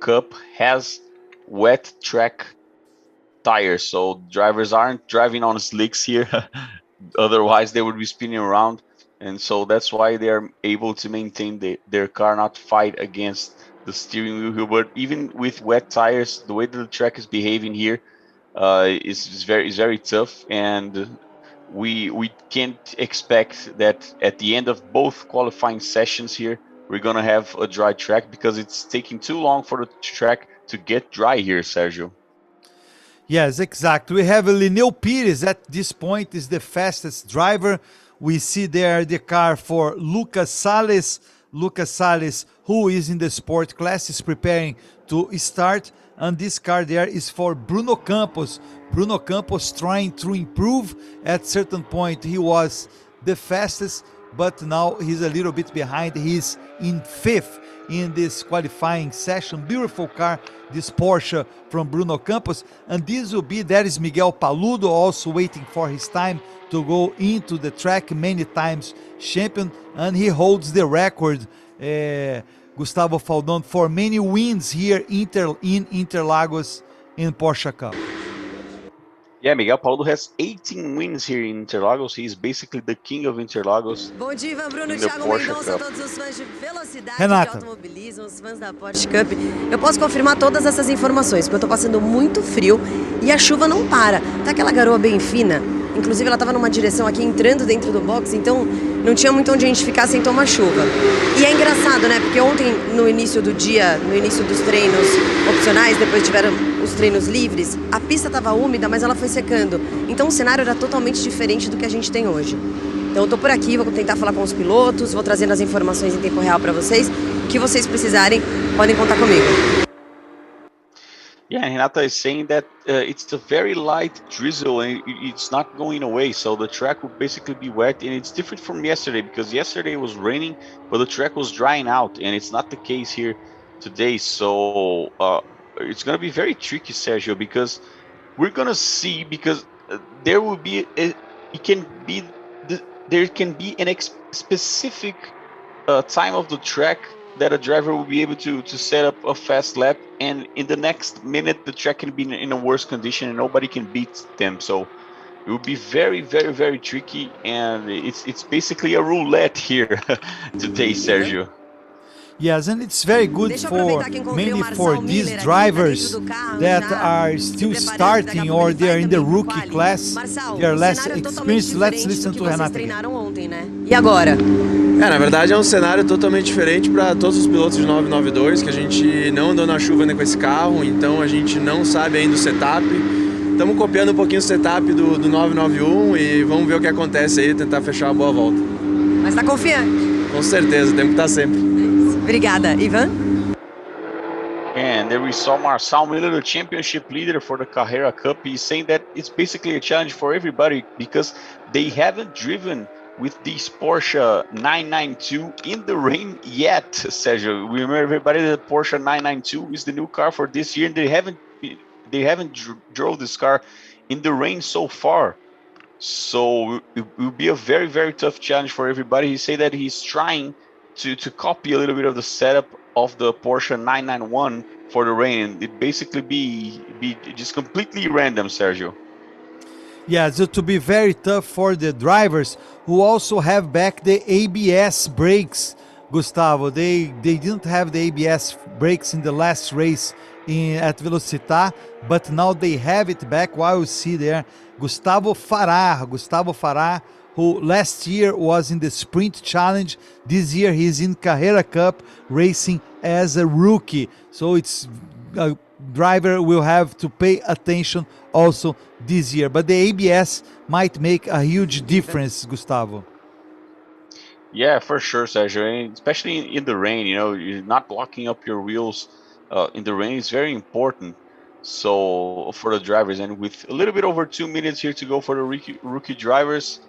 Cup has wet track tires, so drivers aren't driving on slicks here. Otherwise, they would be spinning around, and so that's why they are able to maintain their car, not fight against the steering wheel. But even with wet tires, the way that the track is behaving here is very tough, and we can't expect that at the end of both qualifying sessions here we're gonna have a dry track, because it's taking too long for the track to get dry here, Sergio. Yes, exactly. We have Lineu Pires at this point is the fastest driver. We see there the car for Lucas Salles. Lucas Salles, who is in the sport class, is preparing to start. And this car there is for Bruno Campos. Bruno Campos trying to improve. At certain point, he was the fastest, but now he's a little bit behind. He's in 5th in this qualifying session. Beautiful car, this Porsche from Bruno Campos. And this will be, there is Miguel Paludo also waiting for his time to go into the track, many times champion, and he holds the record, Gustavo Faldon, for many wins here in Interlagos in Porsche Cup. Yeah, Miguel Paludo has 18 wins here in Interlagos. He's basically the king of Interlagos. Bom dia, Ivan Bruno, Thiago Mendonça, todos os fãs de velocidade, Renata, de automobilismo, os fãs da Porsche Cup. Eu posso confirmar todas essas informações, porque eu tô passando muito frio e a chuva não para. Tá aquela garoa bem fina. Inclusive ela estava numa direção aqui entrando dentro do box, então não tinha muito onde a gente ficar sem tomar chuva. E é engraçado, né? Porque ontem, no início do dia, no início dos treinos opcionais, depois tiveram os treinos livres, a pista estava úmida, mas ela foi secando. Então o cenário era totalmente diferente do que a gente tem hoje. Então eu tô por aqui, vou tentar falar com os pilotos, vou trazendo as informações em tempo real para vocês. O que vocês precisarem, podem contar comigo. Yeah, Renata is saying that it's a very light drizzle and it's not going away, so the track will basically be wet, and it's different from yesterday, because yesterday it was raining but the track was drying out, and it's not the case here today. So it's going to be very tricky, Sergio, because we're going to see, because there will be there can be an specific time of the track that a driver will be able to set up a fast lap, and in the next minute the track can be in a worse condition and nobody can beat them. So it will be very tricky, and it's basically a roulette here today, Sergio. Yes, and it's very good for mainly for these drivers that are still starting or they are in the rookie class. They are less experienced. Let's listen to Renata. E agora? Na verdade é um cenário totalmente diferente para todos os pilotos de 992, que a gente não andou na chuva ainda com esse carro, então a gente não sabe ainda o setup. Estamos copiando um pouquinho o setup do 991 e vamos ver o que acontece aí, tentar fechar uma boa volta. Mas tá confiante? Com certeza, temos que estar sempre. Obrigada, Ivan. And there we saw Marcel Miller, the championship leader for the Carrera Cup. He's saying that it's basically a challenge for everybody, because they haven't driven with this Porsche 992 in the rain yet, Sergio. We remember everybody that Porsche 992 is the new car for this year, and they haven't drove this car in the rain so far. So it will be a very tough challenge for everybody. He said that he's trying to copy a little bit of the setup of the Porsche 991 for the rain. It basically be just completely random, Sergio. Yeah, so to be very tough for the drivers who also have back the ABS brakes, Gustavo. They didn't have the ABS brakes in the last race at Velocitar, but now they have it back. While you see there, Gustavo Farah, who last year was in the Sprint Challenge. This year he's in Carrera Cup racing as a rookie. So it's a driver will have to pay attention also this year. But the ABS might make a huge difference, Gustavo. Yeah, for sure, Sergio. And especially in the rain, you're not locking up your wheels in the rain is very important. So for the drivers, and with a little bit over 2 minutes here to go for the rookie drivers,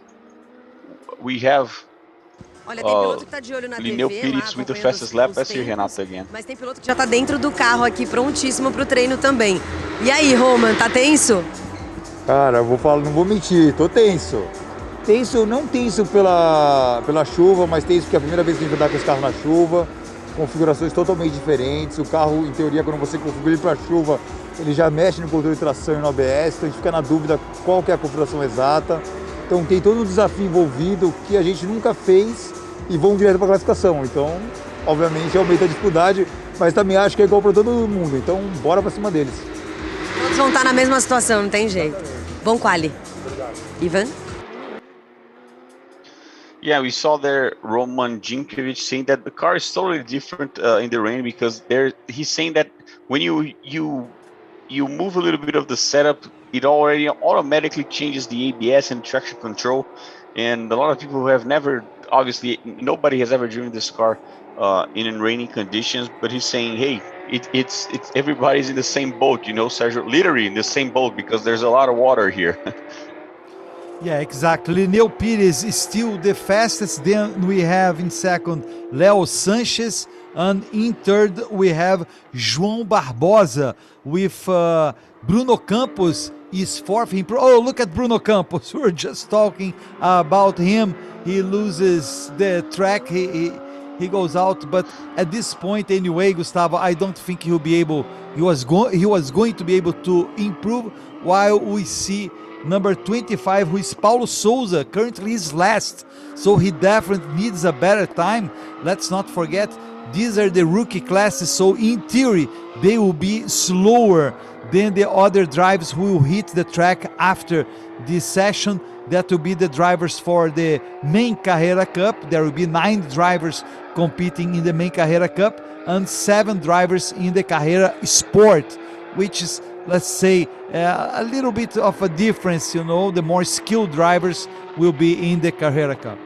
we have Lineu Pires with the fastest lap. Let's hear Renata again. Mas tem piloto que já tá dentro do carro aqui, prontíssimo pro treino também. E aí, Roman, tá tenso? Cara, não vou mentir, tô tenso. Tenso, não tenso pela chuva, mas tenso porque é a primeira vez que a gente vai dar com esse carro na chuva. configurações totalmente diferentes. O carro, em teoria, quando você configura ele para chuva, ele já mexe no controle de tração e no ABS, então a gente fica na dúvida qual que é a configuração exata. Então tem todo um desafio envolvido que a gente nunca fez e vão direto para a classificação. Então, obviamente, aumenta a dificuldade, mas também acho que é igual para todo mundo. Então, bora para cima deles. Todos vão estar na mesma situação, não tem jeito. Bom quali. Ivan? Yeah, we saw there Roman Ginkovic saying that the car is totally different in the rain because he's saying that when you move a little bit of the setup, it already automatically changes the ABS and traction control. And a lot of people who have never, obviously, nobody has ever driven this car in rainy conditions. But he's saying, hey, it's everybody's in the same boat, you know, Sergio, literally in the same boat because there's a lot of water here. Yeah, exactly. Lineu Pires is still the fastest. Then we have in second Leo Sanchez, and in third we have Juan Barboza with Bruno Campos is fourth. Oh, look at Bruno Campos. We were just talking about him. He loses the track. He goes out, but at this point anyway, Gustavo, I don't think he'll be able. He was going to be able to improve. While we see number 25, who is Paulo Souza, currently is last, so he definitely needs a better time. Let's not forget, these are the rookie classes, so in theory they will be slower than the other drivers who will hit the track after this session. That will be the drivers for the main Carrera Cup. There will be 9 drivers competing in the main Carrera Cup and 7 drivers in the Carrera Sport, which is, let's say, a little bit of a difference, you know. The more skilled drivers will be in the Carrera Cup.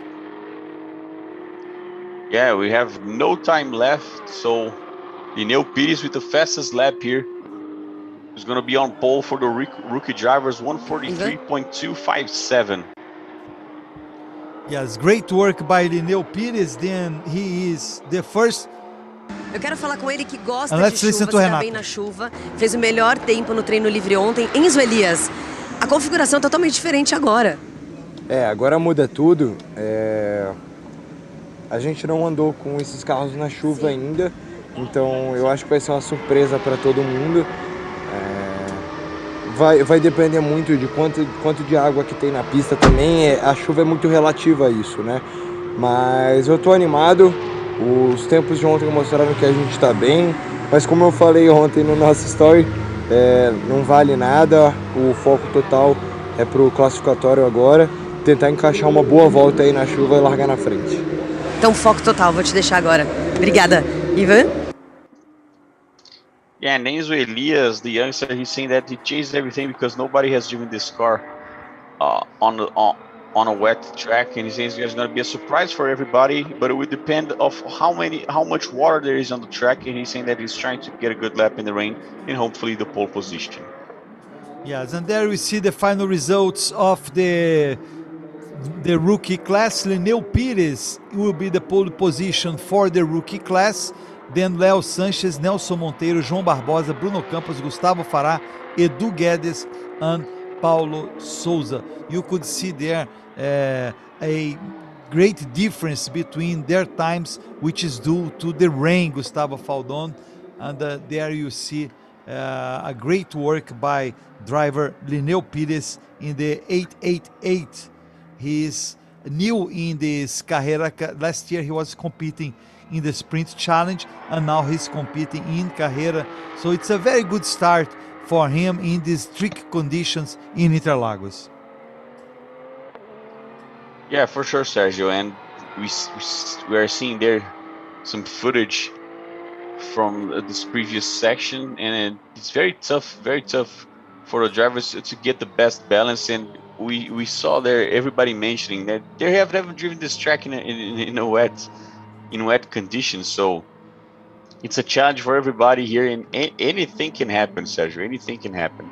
Yeah, we have no time left, so Lineu Pires with the fastest lap here is going to be on pole for the rookie drivers, 143.257. Yes, great work by Lineu Pires. Then he is the first. Eu quero falar com ele que gosta Let's de listen chuva, to se dá Renato. bem na chuva. Fez o melhor tempo no treino livre ontem. Enzo Elias, a configuração é totalmente diferente agora. Agora muda tudo. A gente não andou com esses carros na chuva ainda, então eu acho que vai ser uma surpresa para todo mundo. Vai depender muito de quanto de água que tem na pista também. A chuva é muito relativa a isso, né? Mas eu tô animado. Os tempos de ontem mostraram que a gente está bem, mas como eu falei ontem no nosso story, não vale nada, o foco total é pro classificatório agora, tentar encaixar uma boa volta aí na chuva e largar na frente. Então foco total, vou te deixar agora. Obrigada. Ivan? Yeah, and Enzo Elias, the youngster, he's saying that he changed everything because nobody has driven this car on a wet track, and he says it's going to be a surprise for everybody, but it will depend of how much water there is on the track, and he's saying that he's trying to get a good lap in the rain and hopefully the pole position. Yes, and there we see the final results of the rookie class. Lineu Pires will be the pole position for the rookie class. Then Leo Sanchez, Nelson Monteiro, João Barboza, Bruno Campos, Gustavo Farah, Edu Guedes, and Paulo Souza. You could see there a great difference between their times, which is due to the rain, Gustavo Faldon. And there you see a great work by driver Lineu Pires in the 888. He is new in this Carrera. Last year he was competing in the Sprint Challenge, and now he's competing in Carrera. So it's a very good start for him in these tricky conditions in Interlagos. Yeah, for sure, Sergio. And we are seeing there some footage from this previous section, and it's very tough for the drivers to get the best balance. And we saw there everybody mentioning that they have never driven this track in wet conditions, so it's a challenge for everybody here, and anything can happen, Sergio. Anything can happen.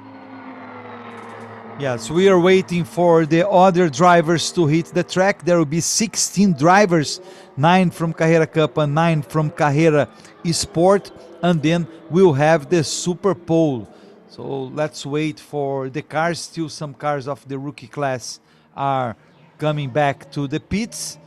Yes, we are waiting for the other drivers to hit the track. There will be 16 drivers, 9 from Carrera Cup and 9 from Carrera Sport, and then we'll have the Super Pole. So let's wait for the cars. Still some cars of the rookie class are coming back to the pits,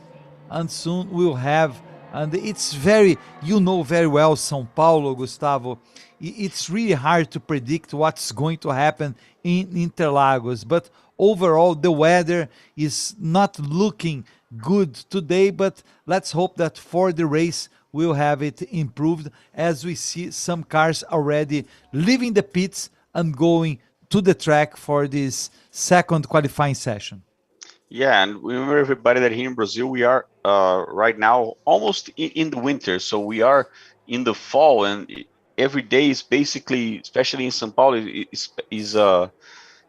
and soon we'll have And it's very, you know very well, São Paulo, Gustavo. It's really hard to predict what's going to happen in Interlagos. But overall, the weather is not looking good today. But let's hope that for the race, we'll have it improved as we see some cars already leaving the pits and going to the track for this second qualifying session. Yeah, and remember everybody that here in Brazil we are right now almost in the winter, so we are in the fall, and every day is basically, especially in São Paulo, is a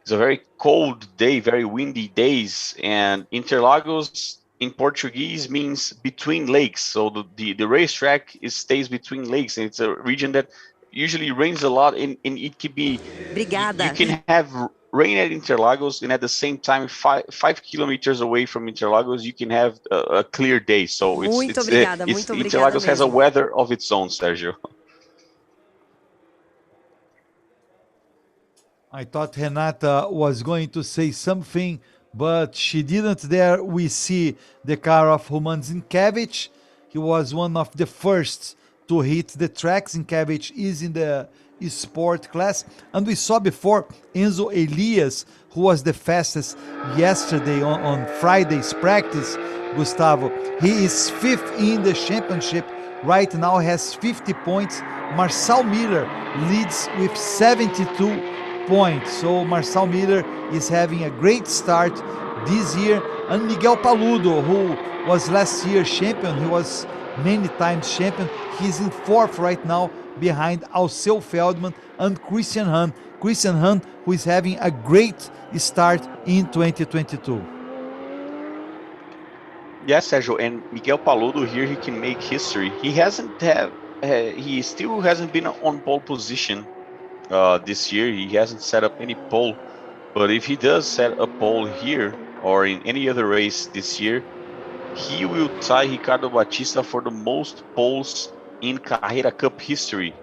very cold day, very windy days, and Interlagos in Portuguese means between lakes. So the racetrack stays between lakes, and it's a region that usually rains a lot, and it can be. Obrigada. You can have rain at Interlagos, and at the same time, 5 kilometers away from Interlagos, you can have a clear day. So Muito obrigada, muito obrigada Interlagos has a mesmo. weather of its own, Sergio. I thought Renata was going to say something, but she didn't. There we see the car of Roman Zinkiewicz. He was one of the first to hit the track. Zinkiewicz is in the sport class. And we saw before Enzo Elias, who was the fastest yesterday on Friday's practice, Gustavo. He is fifth in the championship. Right now has 50 points. Marcel Miller leads with 72 points. So Marcel Miller is having a great start this year. And Miguel Paludo, who was last year champion, he was many times champion. He's in fourth right now behind Alceu Feldman and Christian Hahn. Christian Hahn, who is having a great start in 2022. Yes, Sergio, and Miguel Paludo here, he can make history. He still hasn't been on pole position this year. He hasn't set up any pole, but if he does set a pole here or in any other race this year, he will tie Ricardo Batista for the most poles in Carrera Cup history.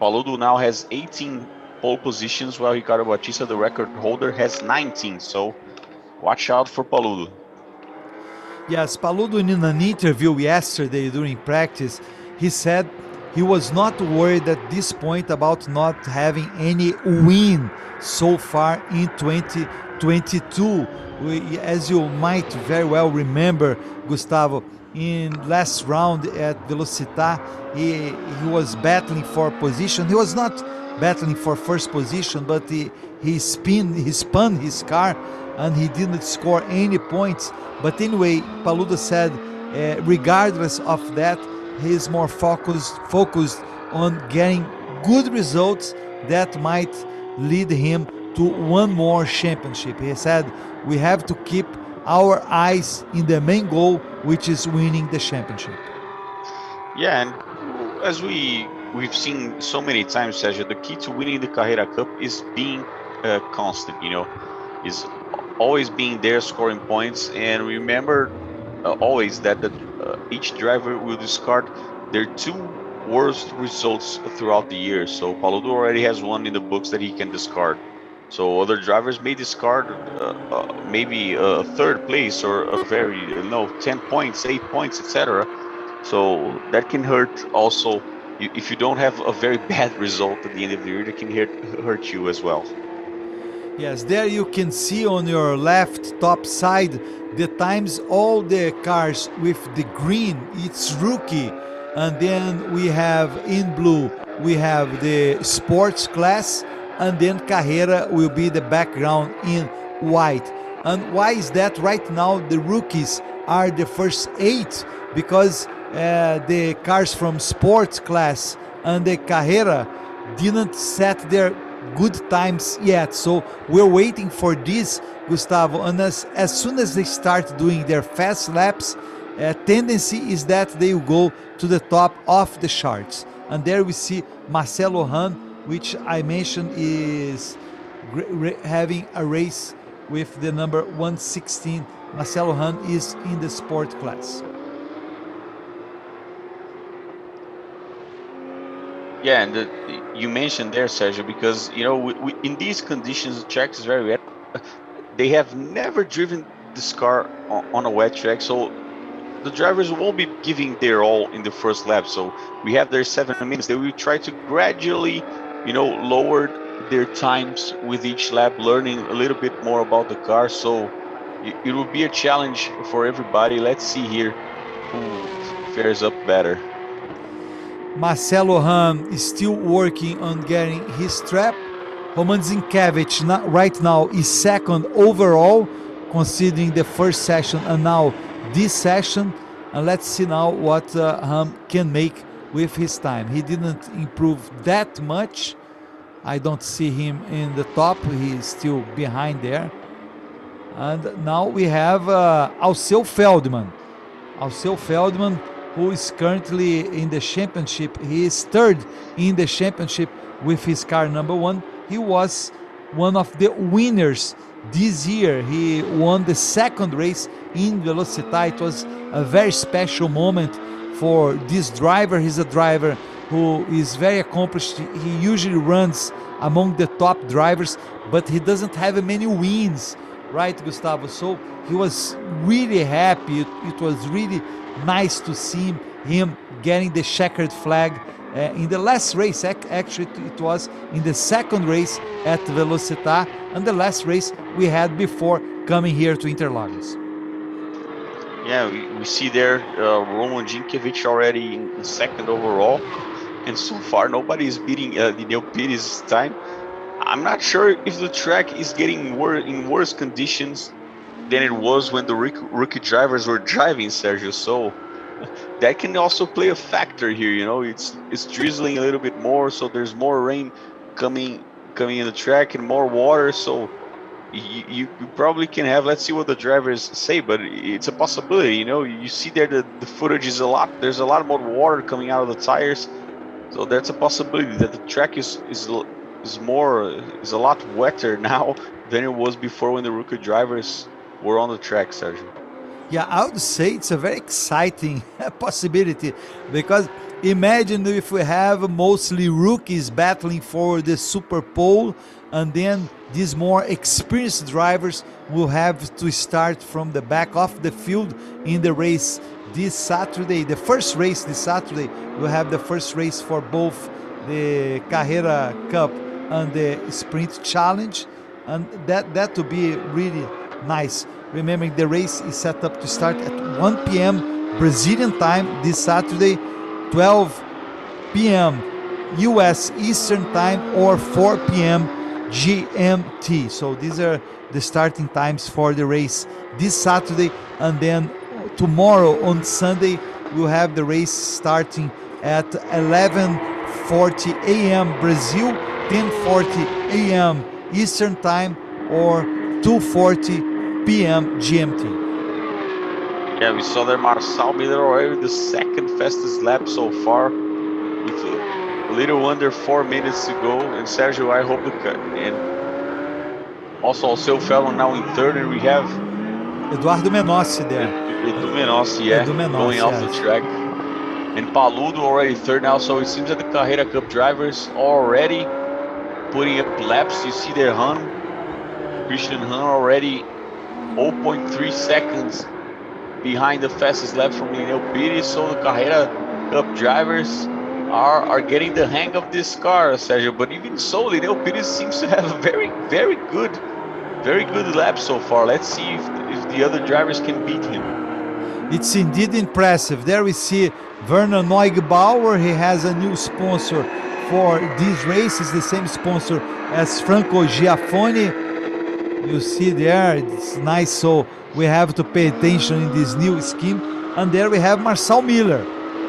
Paludo now has 18 pole positions, while Ricardo Batista, the record holder, has 19. So watch out for Paludo. Yes, Paludo, in an interview yesterday during practice, he said he was not worried at this point about not having any win so far in 2022. As you might very well remember, Gustavo, in last round at Velocitar, he was battling for position. He was not battling for first position, but he spun his car and he didn't score any points. But anyway, Paludo said, regardless of that, he is more focused on getting good results that might lead him to one more championship. He said, we have to keep our eyes in the main goal, which is winning the championship. Yeah, and as we've seen so many times, Sergio, the key to winning the Carrera Cup is being constant, is always being there, scoring points. And remember always that each driver will discard their two worst results throughout the year. So Paludo already has one in the books that he can discard. So other drivers may discard maybe a third place or a very 10 points, 8 points, etc. So that can hurt also. If you don't have a very bad result at the end of the year, that can hurt you as well. Yes, there you can see on your left top side the times, all the cars with the green, it's rookie. And then we have in blue, we have the sports class, and then Carrera will be the background in white. And why is that? Right now the rookies are the first 8 because the cars from sports class and the Carrera didn't set their good times yet. So we're waiting for this, Gustavo. And as soon as they start doing their fast laps, tendency is that they will go to the top of the charts. And there we see Marcelo Hahn, which I mentioned is having a race with the number 116. Marcelo Hahn is in the sport class. Yeah, and you mentioned there, Sergio, because in these conditions, the track is very wet. They have never driven this car on a wet track, so the drivers won't be giving their all in the first lap. So we have their 7 minutes. They will try to gradually, lower their times with each lap, learning a little bit more about the car. So it will be a challenge for everybody. Let's see here who fares up better. Marcelo is still working on getting his trap. Roman Zinkevich right now is second overall, considering the first session and now this session. And let's see now what can make with his time. He didn't improve that much. I don't see him in the top. He is still behind there. And now we have Alceu Feldman. Alceu Feldman, who is currently in the championship. He is third in the championship with his car number 1. He was one of the winners this year. He won the second race in Velocità. It was a very special moment for this driver. He's a driver who is very accomplished. He usually runs among the top drivers, but he doesn't have many wins, right, Gustavo? So he was really happy. It was really nice to see him getting the checkered flag in the last race. Actually, it was in the second race at Velocità and the last race we had before coming here to Interlagos. Yeah, we see there Roman Zinkevich already in second overall, and so far nobody is beating Lineu Pires' time. I'm not sure if the track is getting in worse conditions than it was when the rookie drivers were driving, Sergio. So that can also play a factor here. It's drizzling a little bit more, so there's more rain coming in the track and more water. So you probably can have. Let's see what the drivers say, but it's a possibility. You see there the footage is a lot. There's a lot more water coming out of the tires, so that's a possibility that the track is a lot wetter now than it was before when the rookie drivers were on the track, Sergio. Yeah, I would say it's a very exciting possibility, because imagine if we have mostly rookies battling for the Super Pole, and then these more experienced drivers will have to start from the back of the field in the race this Saturday. The first race this Saturday, we'll have the first race for both the Carrera Cup and the Sprint Challenge, and that will be really nice. Remembering the race is set up to start at 1 p.m. Brazilian time this Saturday, 12 p.m. US Eastern time, or 4 p.m. GMT. So these are the starting times for the race this Saturday, and then tomorrow on Sunday we'll have the race starting at 11:40 a.m. Brazil, 10:40 a.m. Eastern time, or 2:40 p.m. GMT. Yeah, we saw there Marcel Miller already the second fastest lap so far, with a little under 4 minutes to go. And Sergio, I hope and also Alceu Feldman now in third, and we have Eduardo Menossi there. Edu Menossi, going off the track. And Paludo already third now, so it seems that the Carrera Cup drivers already putting up laps. You see there Christian Hahn already 0.3 seconds behind the fastest lap from Lineu Pires. So the Carrera Cup drivers are getting the hang of this car, Sergio. But even so, Lineu Pires seems to have a very, very good lap so far. Let's see if the other drivers can beat him. It's indeed impressive. There we see Werner Neugebauer. He has a new sponsor for this race. It's the same sponsor as Franco Giaffoni. You see there, it's nice. So we have to pay attention in this new scheme. And there we have Marcel Miller.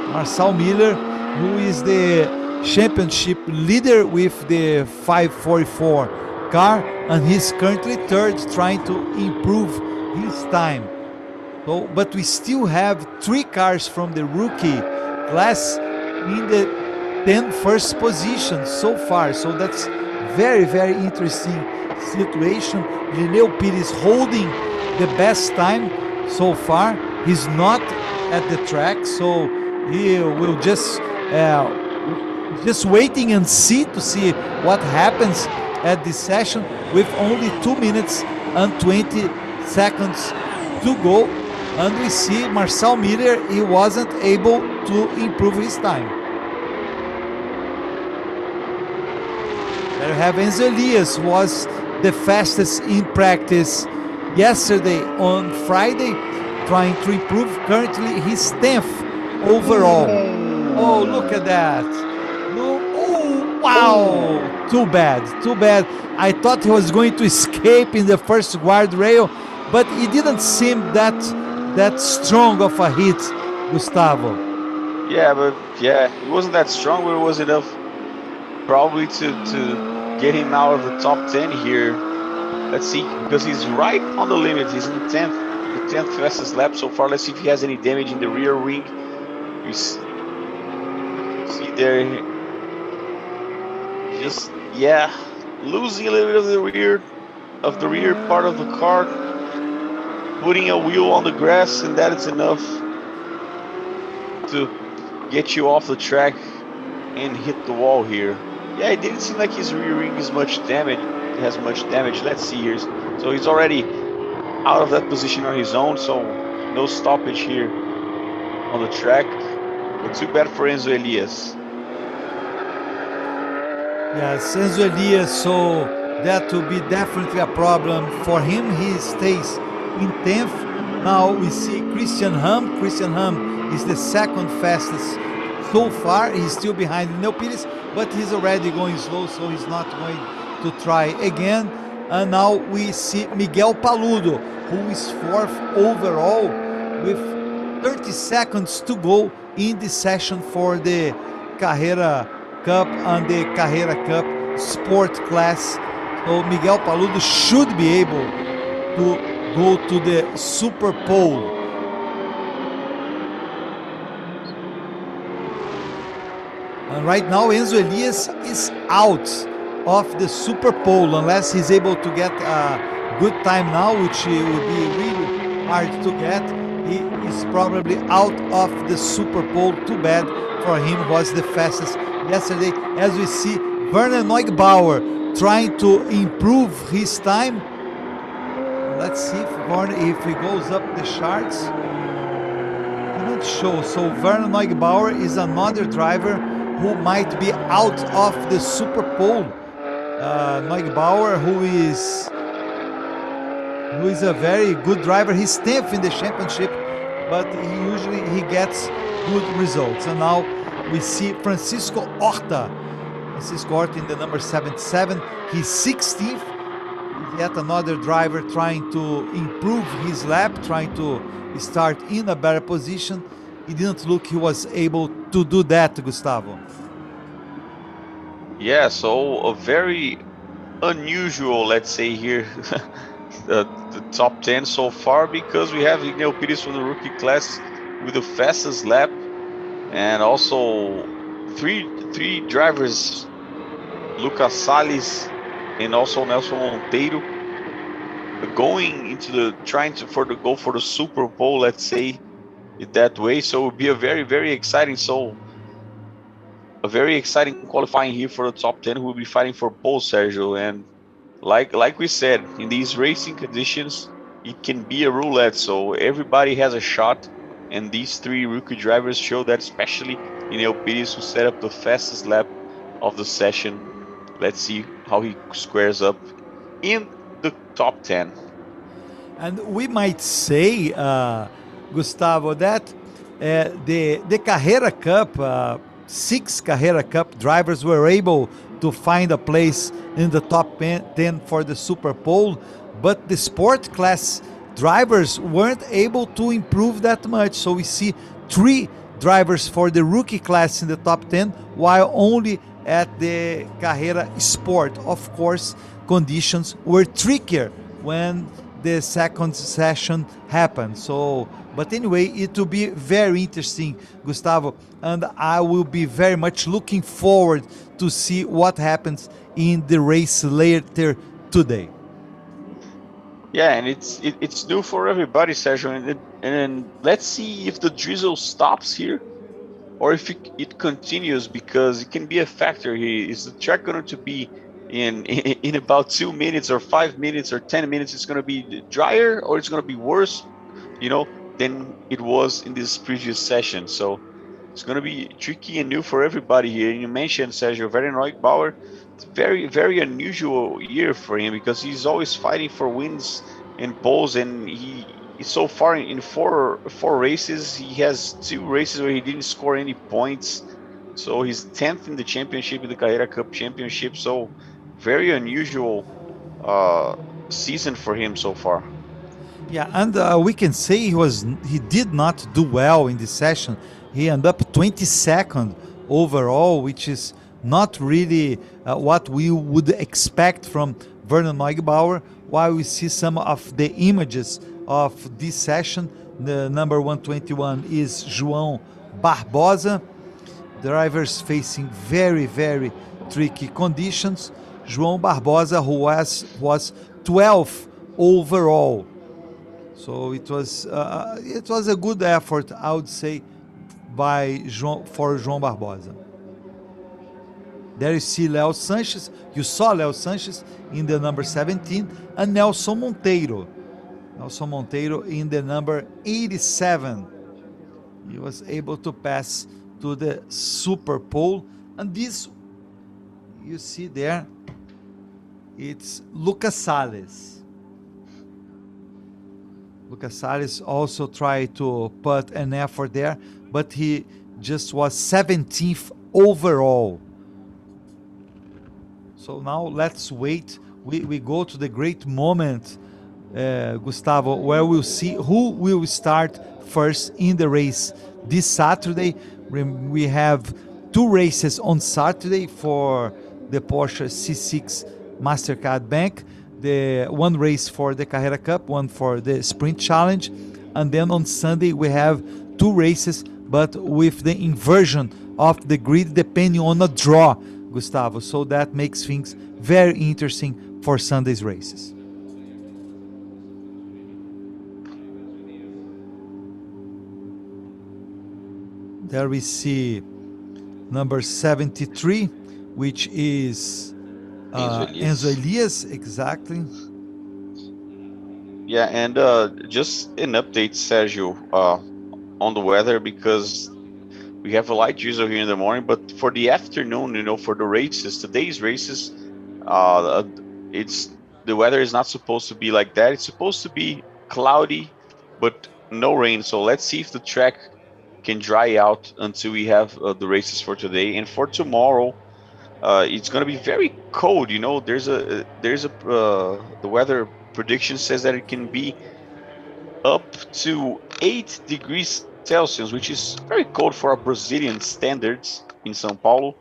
Marcel Miller, who is the championship leader with the 544 car, and he's currently third, trying to improve his time. So, but we still have 3 cars from the rookie class in the 10 first position so far. So that's very, very interesting situation. Lineu Pires holding the best time so far. He's not at the track, so he will just waiting and see what happens at this session with only 2 minutes and 20 seconds to go. And we see Marcel Miller, he wasn't able to improve his time. There you have Enzo Elias, who was the fastest in practice yesterday on Friday, trying to improve. Currently, he's 10th overall. Oh, look at that. No, oh, wow. Too bad, too bad. I thought he was going to escape in the first guardrail, but it didn't seem that strong of a hit, Gustavo. Yeah, but it wasn't that strong, but it was enough probably to get him out of the top 10 here. Let's see, because he's right on the limit. He's in the 10th fastest lap so far. Let's see if he has any damage in the rear wing. You see there, just losing a little bit of the rear part of the car, putting a wheel on the grass, and that is enough to get you off the track and hit the wall here. Yeah, it didn't seem like his rear wing has much damage. Let's see here. So he's already out of that position on his own, so no stoppage here on the track. But too bad for Enzo Elias. Yes, Enzo Elias, so that will be definitely a problem for him. He stays in 10th. Now we see Christian Ham. Christian Ham is the second fastest so far. He's still behind Neo Pires, but he's already going slow, so he's not going to try again. And now we see Miguel Paludo, who is 4th overall with 30 seconds to go in the session for the Carrera Cup and the Carrera Cup Sport class. So Miguel Paludo should be able to go to the Super Pole. And right now Enzo Elias is out of the Super Pole unless he's able to get a good time now, which will be really hard to get. He is probably out of the Super Pole. Too bad for him, was the fastest yesterday. As we see Werner Neugebauer trying to improve his time. Let's see if he goes up the charts. Didn't show. So Werner Neugebauer is another driver who might be out of the Super Pole. Neugebauer, who is a very good driver. He's 10th in the championship, but he gets good results. And now we see Francisco Horta. Francisco Horta in the number 77. He's 16th. Yet another driver trying to improve his lap, trying to start in a better position. It didn't look he was able to do that, Gustavo. Yeah, so a very unusual, let's say here, the top 10 so far, because we have Neo Pires from the rookie class with the fastest lap, and also three drivers, Lucas Salles and also Nelson Monteiro, going into go for the Super Bowl, let's say it that way. So it would be a very, very exciting. A very exciting qualifying here for the top 10 who will be fighting for pole, Sergio. And like we said, in these racing conditions, it can be a roulette. So everybody has a shot. And these three rookie drivers show that, especially Neo Pires, who set up the fastest lap of the session. Let's see how he squares up in the top 10. And we might say, Gustavo, that the Carrera Cup, 6 Carrera Cup drivers were able to find a place in the top 10 for the Super Pole, but the sport class drivers weren't able to improve that much. So we see 3 drivers for the rookie class in the top 10, while only at the Carrera Sport. Of course, conditions were trickier when the second session happened. So, but anyway, it will be very interesting, Gustavo, and I will be very much looking forward to see what happens in the race later today. Yeah, and it's new for everybody, Sergio, and let's see if the drizzle stops here or if it continues, because it can be a factor here. Is the track going to be in about 2 minutes or 5 minutes or 10 minutes? It's going to be drier or it's going to be worse, than it was in this previous session. So it's going to be tricky and new for everybody here. And you mentioned Sergio Neugbauer. It's very unusual year for him because he's always fighting for wins and poles, and he so far in four races he has 2 races where he didn't score any points. So he's 10th in the championship, in the Carrera Cup championship. So very unusual season for him so far. Yeah, and we can say he did not do well in this session. He ended up 22nd overall, which is not really what we would expect from Werner Neugbauer. While we see some of the images of this session, the number 121 is Juan Barboza. Drivers facing very tricky conditions. Juan Barboza, who was 12th overall. So it was a good effort, I would say, for Juan Barboza. There you see Leo Sanchez. You saw Leo Sanchez in the number 17, and Nelson Monteiro. Nelson Monteiro in the number 87. He was able to pass to the super pole, and this you see there, it's Lucas Salles. Lucas Salles also tried to put an effort there, but he just was 17th overall. So now let's wait. We go to the great moment, Gustavo, where we'll see who will start first in the race this Saturday. We have 2 races on Saturday for the Porsche C6 Mastercard Bank. The one race for the Carrera Cup, one for the Sprint Challenge, and then on Sunday we have 2 races, but with the inversion of the grid depending on a draw, Gustavo. So that makes things very interesting for Sunday's races. There we see number 73, which is Enzo Elias, exactly. Yeah, and just an update, Sergio, on the weather, because we have a light drizzle here in the morning, but for the afternoon, for the races, today's races, the weather is not supposed to be like that. It's supposed to be cloudy, but no rain. So let's see if the track can dry out until we have the races for today. And for tomorrow, it's going to be very cold. The weather prediction says that it can be up to 8 degrees Celsius, which is very cold for our Brazilian standards in São Paulo.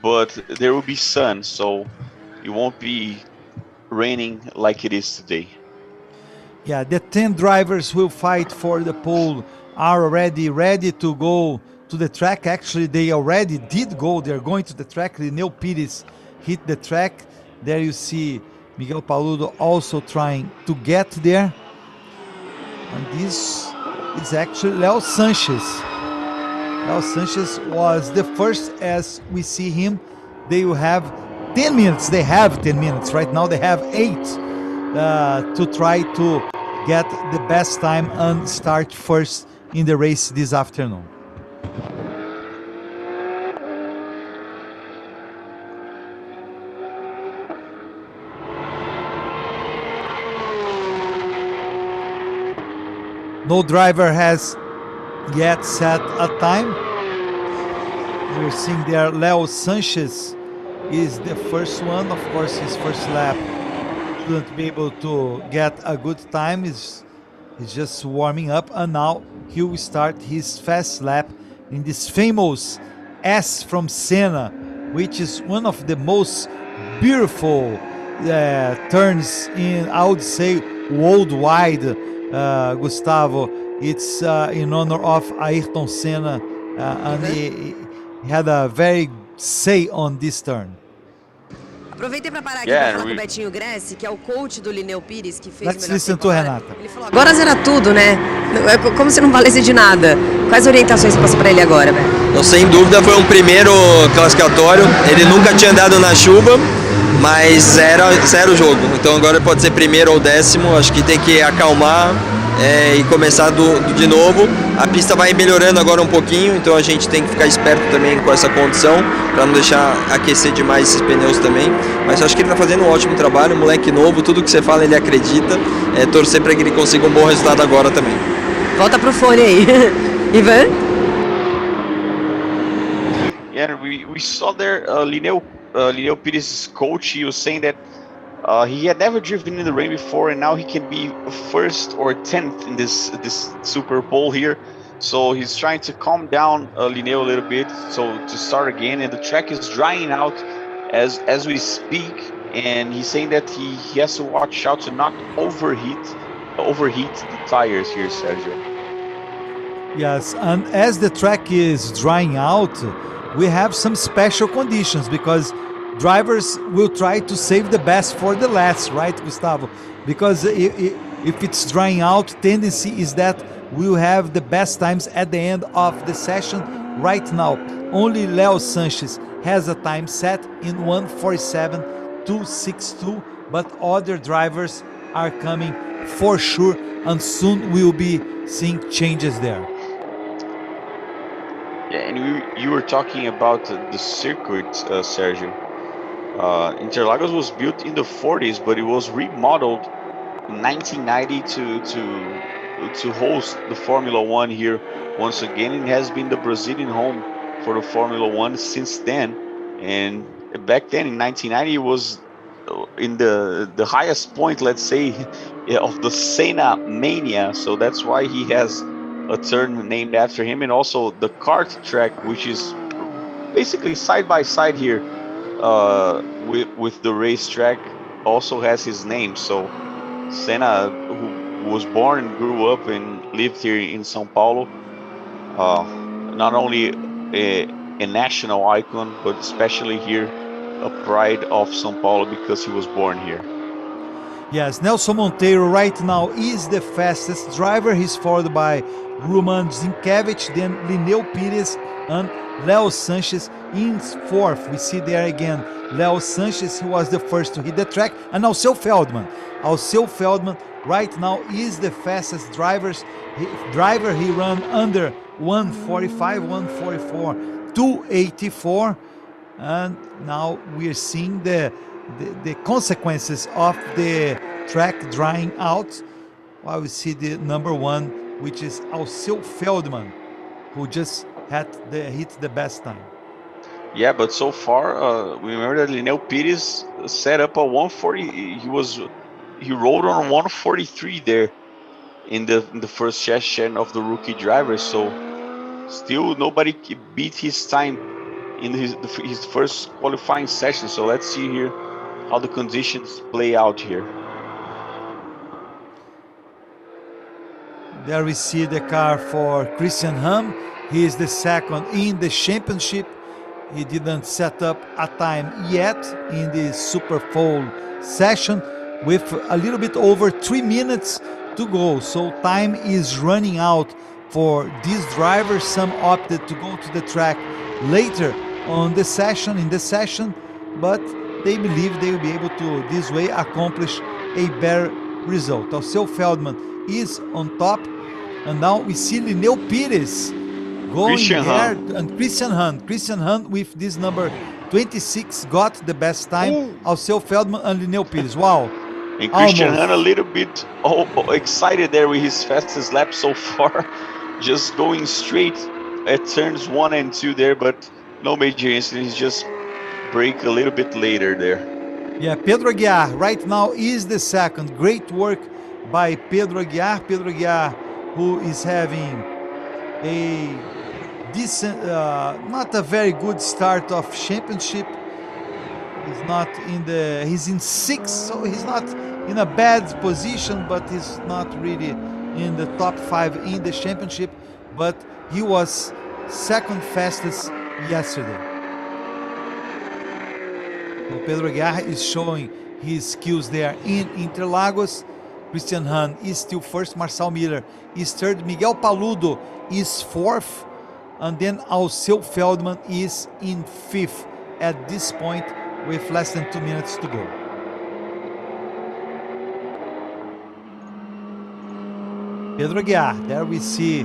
But there will be sun, so it won't be raining like it is today. Yeah, the 10 drivers who will fight for the pole are already ready to go to the track. Actually, they already did go. They're going to the track. Lineu Pires hit the track. There you see Miguel Paludo also trying to get there. And this is actually Leo Sanchez. Leo Sanchez was the first, as we see him. They will have 10 minutes. They have 10 minutes. Right now they have 8 to try to get the best time and start first in the race this afternoon. No driver has yet set a time. We're seeing there Leo Sanchez is the first one. Of course, his first lap couldn't be able to get a good time. He's just warming up, and now he will start his fast lap in this famous S from Senna, which is one of the most beautiful turns in, I would say, worldwide. Gustavo, it's in honor of Ayrton Senna, and he had a very say on this turn. Aproveitei para parar aqui para falar com o Betinho Gressi, que é o coach do Lineu Pires, que fez Let's listen to Renata. Ele falou, agora zera tudo, né? Como se não valesse de nada. Quais orientações você passa para ele agora, Beto? Então, sem dúvida, foi um primeiro classificatório. Ele nunca tinha andado na chuva, mas era o jogo. Então agora pode ser primeiro ou 10º. Acho que tem que acalmar, e começar de novo. A pista vai melhorando agora um pouquinho, então a gente tem que ficar esperto também com essa condição, para não deixar aquecer demais esses pneus também. Mas eu acho que ele está fazendo um ótimo trabalho, moleque novo, tudo que você fala ele acredita. Torcer para que ele consiga um bom resultado agora também. Volta pro fone aí. Ivan? Yeah, we saw there Lineu Pires' coach. He was saying that he had never driven in the rain before, and now he can be first or 10th in this Super Bowl here. So he's trying to calm down Lineu a little bit, so to start again. And the track is drying out as we speak, and he's saying that he has to watch out to not overheat the tires here, Sergio. Yes, and as the track is drying out, we have some special conditions because drivers will try to save the best for the last, right, Gustavo? Because if it's drying out, tendency is that we'll have the best times at the end of the session. Right now, only Leo Sanchez has a time set in 1:47.262, but other drivers are coming for sure, and soon we will be seeing changes there. Yeah, and you were talking about the circuit, Sergio. Interlagos was built in the 40s, but it was remodeled in 1990 to host the Formula One here once again. It has been the Brazilian home for the Formula One since then. And back then in 1990, it was in the highest point, let's say, of the Senna mania. So that's why he has a turn named after him, and also the kart track, which is basically side by side here with the racetrack, also has his name. So Senna, who was born and grew up and lived here in São Paulo, not only a national icon, but especially here a pride of São Paulo because he was born here. Yes, Nelson Monteiro right now is the fastest driver. He's followed by Roman Zinkiewicz, then Lineu Pires and Leo Sanchez in fourth. We see there again Leo Sanchez, who was the first to hit the track, and Alceu Feldman. Alceu Feldman right now is the fastest driver. He ran under 145, 144, 284, and now we are seeing the consequences of the track drying out. While we see the number one, which is Alceu Feldman, who just hit the best time. Yeah, but so far, we remember that Lineu Pires set up a 140. He rode on 143 there in the first session of the rookie driver. So still nobody beat his time in his first qualifying session. So let's see here how the conditions play out here. There we see the car for Christian Ham. He is the second in the championship. He didn't set up a time yet in the Super Bowl session with a little bit over 3 minutes to go. So time is running out for these drivers. Some opted to go to the track later in the session, but they believe they will be able to this way accomplish a better result. Alceu Feldman is on top, and now we see Lineu Pires going Christian there, Hahn. and Christian Hahn with this number 26 got the best time. Alceu Feldman and Lineu Pires. Wow. And Christian Almost. Hahn a little bit excited there with his fastest lap so far, just going straight at turns 1 and 2 there, but no major incidents, just brake a little bit later there. Yeah, Pedro Aguiar right now is the second. Great work by Pedro Aguiar. Pedro Aguiar, who is having a decent, not a very good start of championship. He's in 6th, so he's not in a bad position, but he's not really in the top 5 in the championship. But he was second fastest yesterday. So Pedro Aguiar is showing his skills there in Interlagos. Christian Hahn is still first. Marcel Miller is third. Miguel Paludo is fourth. And then Alceu Feldman is in fifth at this point with less than 2 minutes to go. Pedro Aguiar. There we see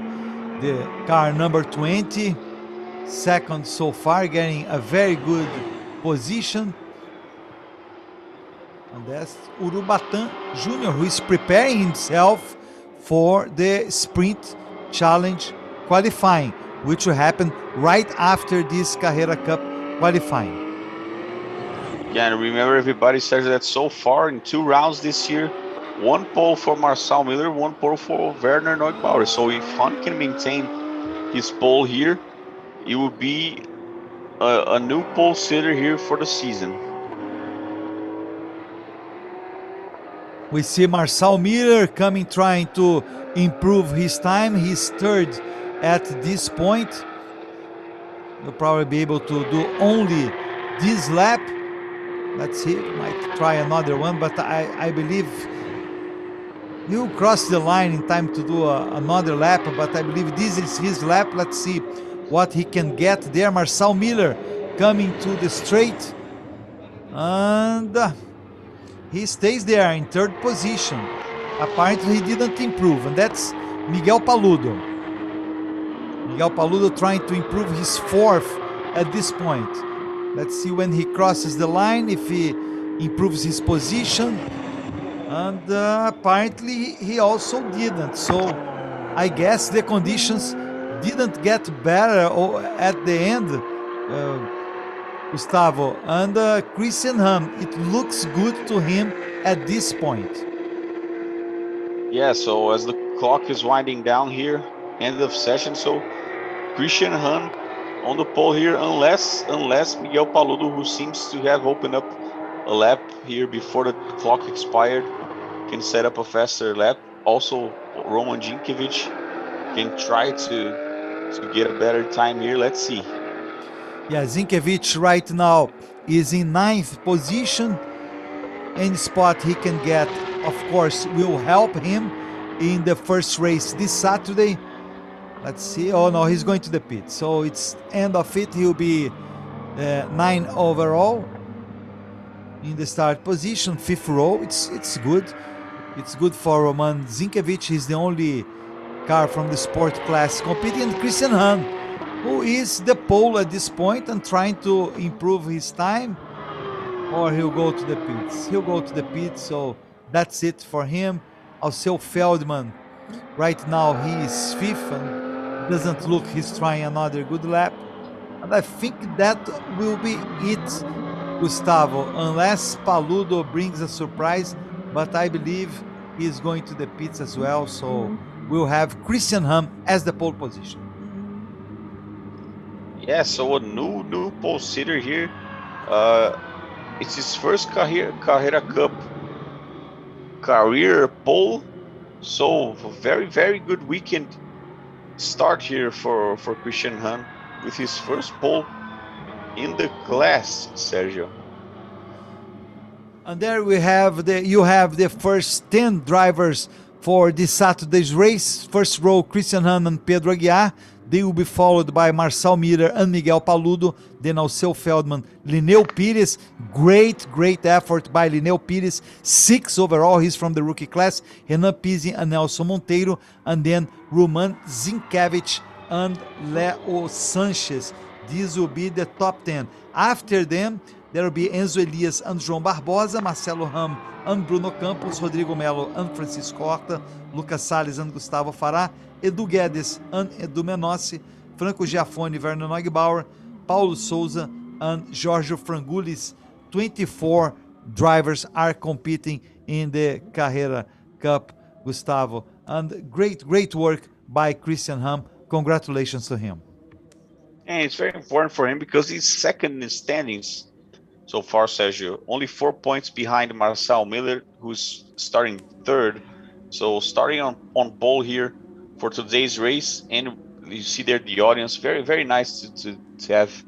the car number 20, second so far, getting a very good position. And that's Urubatan Jr., who is preparing himself for the sprint challenge qualifying, which will happen right after this Carrera Cup qualifying. Yeah, and remember everybody says that so far in 2 rounds this year, 1 pole for Marcel Miller, 1 pole for Werner Neubauer. So if Hunt can maintain his pole here, it will be a new pole sitter here for the season. We see Marcel Miller coming, trying to improve his time. He's third at this point. He'll probably be able to do only this lap. Let's see, might try another one, but I believe he'll cross the line in time to do another lap, but I believe this is his lap. Let's see what he can get there. Marcel Miller coming to the straight, and he stays there in third position. Apparently he didn't improve, and that's Miguel Paludo. Miguel Paludo trying to improve his fourth at this point. Let's see when he crosses the line, if he improves his position. And apparently he also didn't. So I guess the conditions didn't get better at the end, Gustavo. And Christian Ham, it looks good to him at this point. Yeah, so as the clock is winding down here, end of session, so Christian Ham on the pole here, unless Miguel Paludo, who seems to have opened up a lap here before the clock expired, can set up a faster lap. Also, Roman Zinkiewicz can try to get a better time here. Let's see. Yeah, Zinkiewicz right now is in 9th position. Any spot he can get, of course, will help him in the first race this Saturday. Let's see. Oh no, he's going to the pit. So it's end of it. He'll be 9 overall in the start position, 5th row. It's good. It's good for Roman Zinkiewicz. He's the only car from the sport class competing. And Christian Ham, who is the pole at this point and trying to improve his time, or he'll go to the pits. He'll go to the pits. So that's it for him. Alceu Feldman, right now he is 5th and doesn't look he's trying another good lap. And I think that will be it, Gustavo, unless Paludo brings a surprise, but I believe he's going to the pits as well. So we'll have Christian Ham as the pole position. Yeah, so a new pole sitter here. It's his first Carrera Cup career pole. So very, very good weekend start here for Christian Ham with his first pole in the class, Sergio. And there we have you have the first 10 drivers for this Saturday's race. First row, Christian Ham and Pedro Aguiar. They will be followed by Marcel Miller and Miguel Paludo. Then Alceu Feldman, Linneu Pires. Great effort by Linneu Pires. 6 overall. He's from the rookie class. Renan Pizzi and Nelson Monteiro. And then Roman Zinkiewicz and Leo Sanchez. These will be the top 10. After them, there will be Enzo Elias and Juan Barboza, Marcelo Ram and Bruno Campos, Rodrigo Melo and Francisco Horta, Lucas Salles and Gustavo Farah, Edu Guedes and Edu Menossi, Franco Giafone, Werner Neubauer, Paulo Souza and Giorgio Frangulis. 24 drivers are competing in the Carrera Cup, Gustavo. And great work by Christian Ham. Congratulations to him. And it's very important for him because he's second in standings so far, Sergio. Only 4 points behind Marcel Miller, who's starting third. So starting on pole here for today's race. And you see there the audience. Very, very nice to have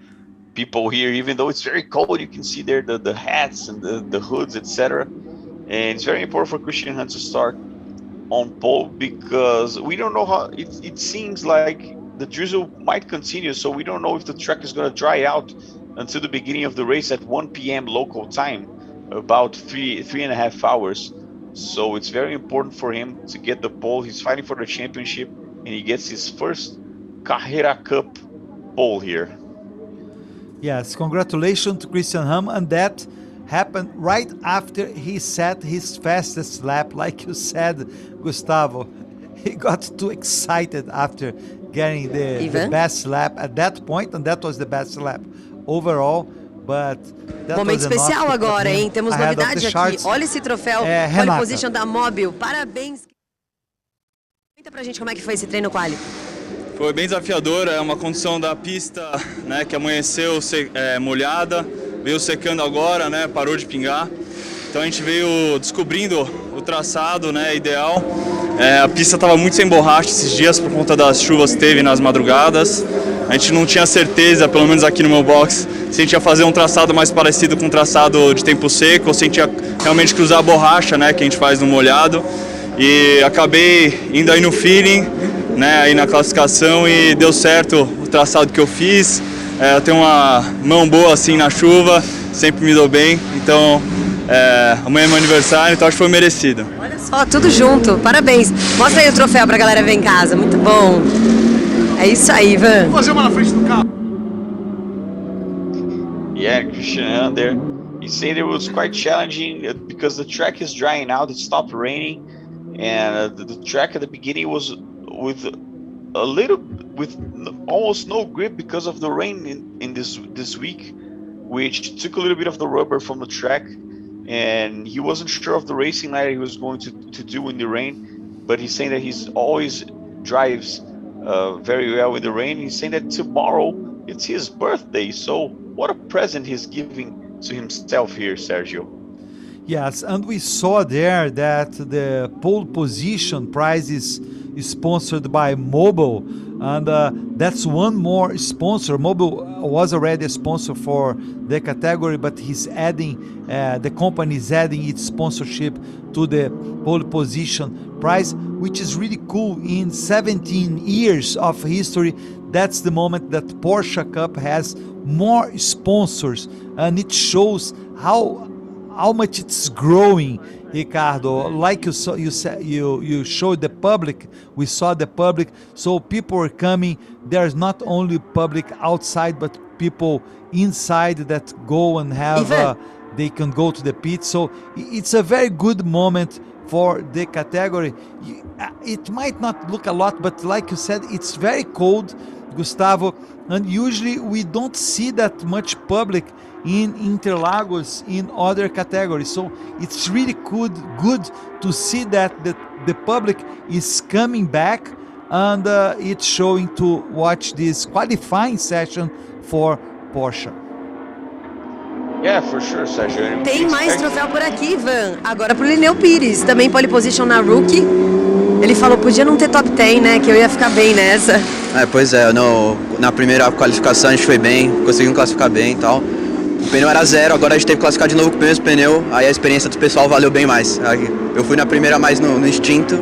people here. Even though it's very cold, you can see there the hats and the hoods, etc. And it's very important for Christian Ham to start on pole because we don't know how it seems like the drizzle might continue, so we don't know if the track is going to dry out until the beginning of the race at 1 p.m. local time, about three and a half hours. So it's very important for him to get the pole. He's fighting for the championship, and he gets his first Carrera Cup pole here. Yes, congratulations to Christian Ham, and that happened right after he set his fastest lap. Like you said, Gustavo, he got too excited after getting the Ivan? best lap at that point, and that was the best lap overall. But that Momento was enough especial to put agora, him hein? Temos ahead of the novidade aqui. charts. Olha esse troféu, pole Renata. position da Mobil. Parabéns. Conta pra gente como é que foi esse treino quali. Foi bem desafiador, é uma condição da pista, né, que amanheceu molhada, veio secando agora, né, parou de pingar. Então a gente veio descobrindo o traçado, né, ideal. A pista estava muito sem borracha esses dias por conta das chuvas que teve nas madrugadas. A gente não tinha certeza, pelo menos aqui no meu box, se a gente ia fazer um traçado mais parecido com um traçado de tempo seco ou se a gente ia realmente cruzar a borracha, né, que a gente faz no molhado. E acabei indo aí no feeling, né, aí na classificação, e deu certo o traçado que eu fiz. Eu tenho uma mão boa assim na chuva, sempre me dou bem, então amanhã é meu aniversário, então acho que foi merecido. Olha só, tudo junto, parabéns. Mostra aí o troféu pra galera ver em casa, muito bom. É isso aí, Ivan. Vou fazer uma na frente do carro. Yeah, Christian Under. He said it was quite challenging because the track is drying out. It stopped raining, and the track at the beginning was with almost no grip because of the rain in this week, which took a little bit of the rubber from the track, and he wasn't sure of the racing that he was going to do in the rain. But he's saying that he's always drives very well in the rain. He's saying that tomorrow it's his birthday, so what a present he's giving to himself here, Sergio. Yes, and we saw there that the pole position prize is sponsored by Mobil, and that's one more sponsor. Mobil was already a sponsor for the category, but he's adding, the company is adding its sponsorship to the pole position prize, which is really cool. In 17 years of history, that's the moment that Porsche Cup has more sponsors, and it shows how much it's growing, Ricardo. Like you saw, you showed the public. We saw the public, so people are coming. There's not only public outside, but people inside that go and have. They can go to the pit. So it's a very good moment for the category. It might not look a lot, but like you said, it's very cold, Gustavo, and usually we don't see that much public in Interlagos in other categories. So it's really good to see that the public is coming back, and it's showing to watch this qualifying session for Porsche. Yeah, for sure, Sergio. Tem mais troféu por aqui, Ivan. Agora pro Lineu Pires, também pole position na Rookie. Ele falou, podia não ter top 10, né, que eu ia ficar bem nessa. Pois é, na primeira qualificação a gente foi bem, conseguimos classificar bem e tal. O pneu era 0, agora a gente teve que classificar de novo com o mesmo pneu, aí a experiência do pessoal valeu bem mais. Eu fui na primeira mais no instinto,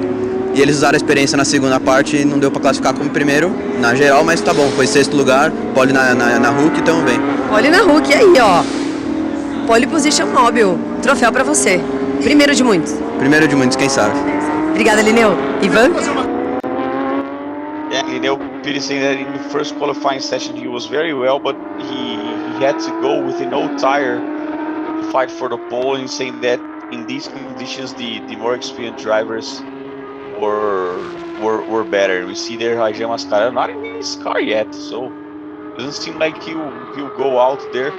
e eles usaram a experiência na segunda parte e não deu pra classificar como primeiro, na geral, mas tá bom, foi 6º lugar, pole na Hulk, tamo bem. Pole na Hulk, aí ó, pole position Mobil, troféu pra você, primeiro de muitos. Primeiro de muitos, quem sabe. Obrigada, Lineu. Ivan? Yeah, Lineu Pires saying that in the first qualifying session he was very well, but he had to go with an old tire to fight for the pole. And he's saying that in these conditions the more experienced drivers were better. We see there Rajan Mascara not in his car yet, so it doesn't seem like he'll go out there,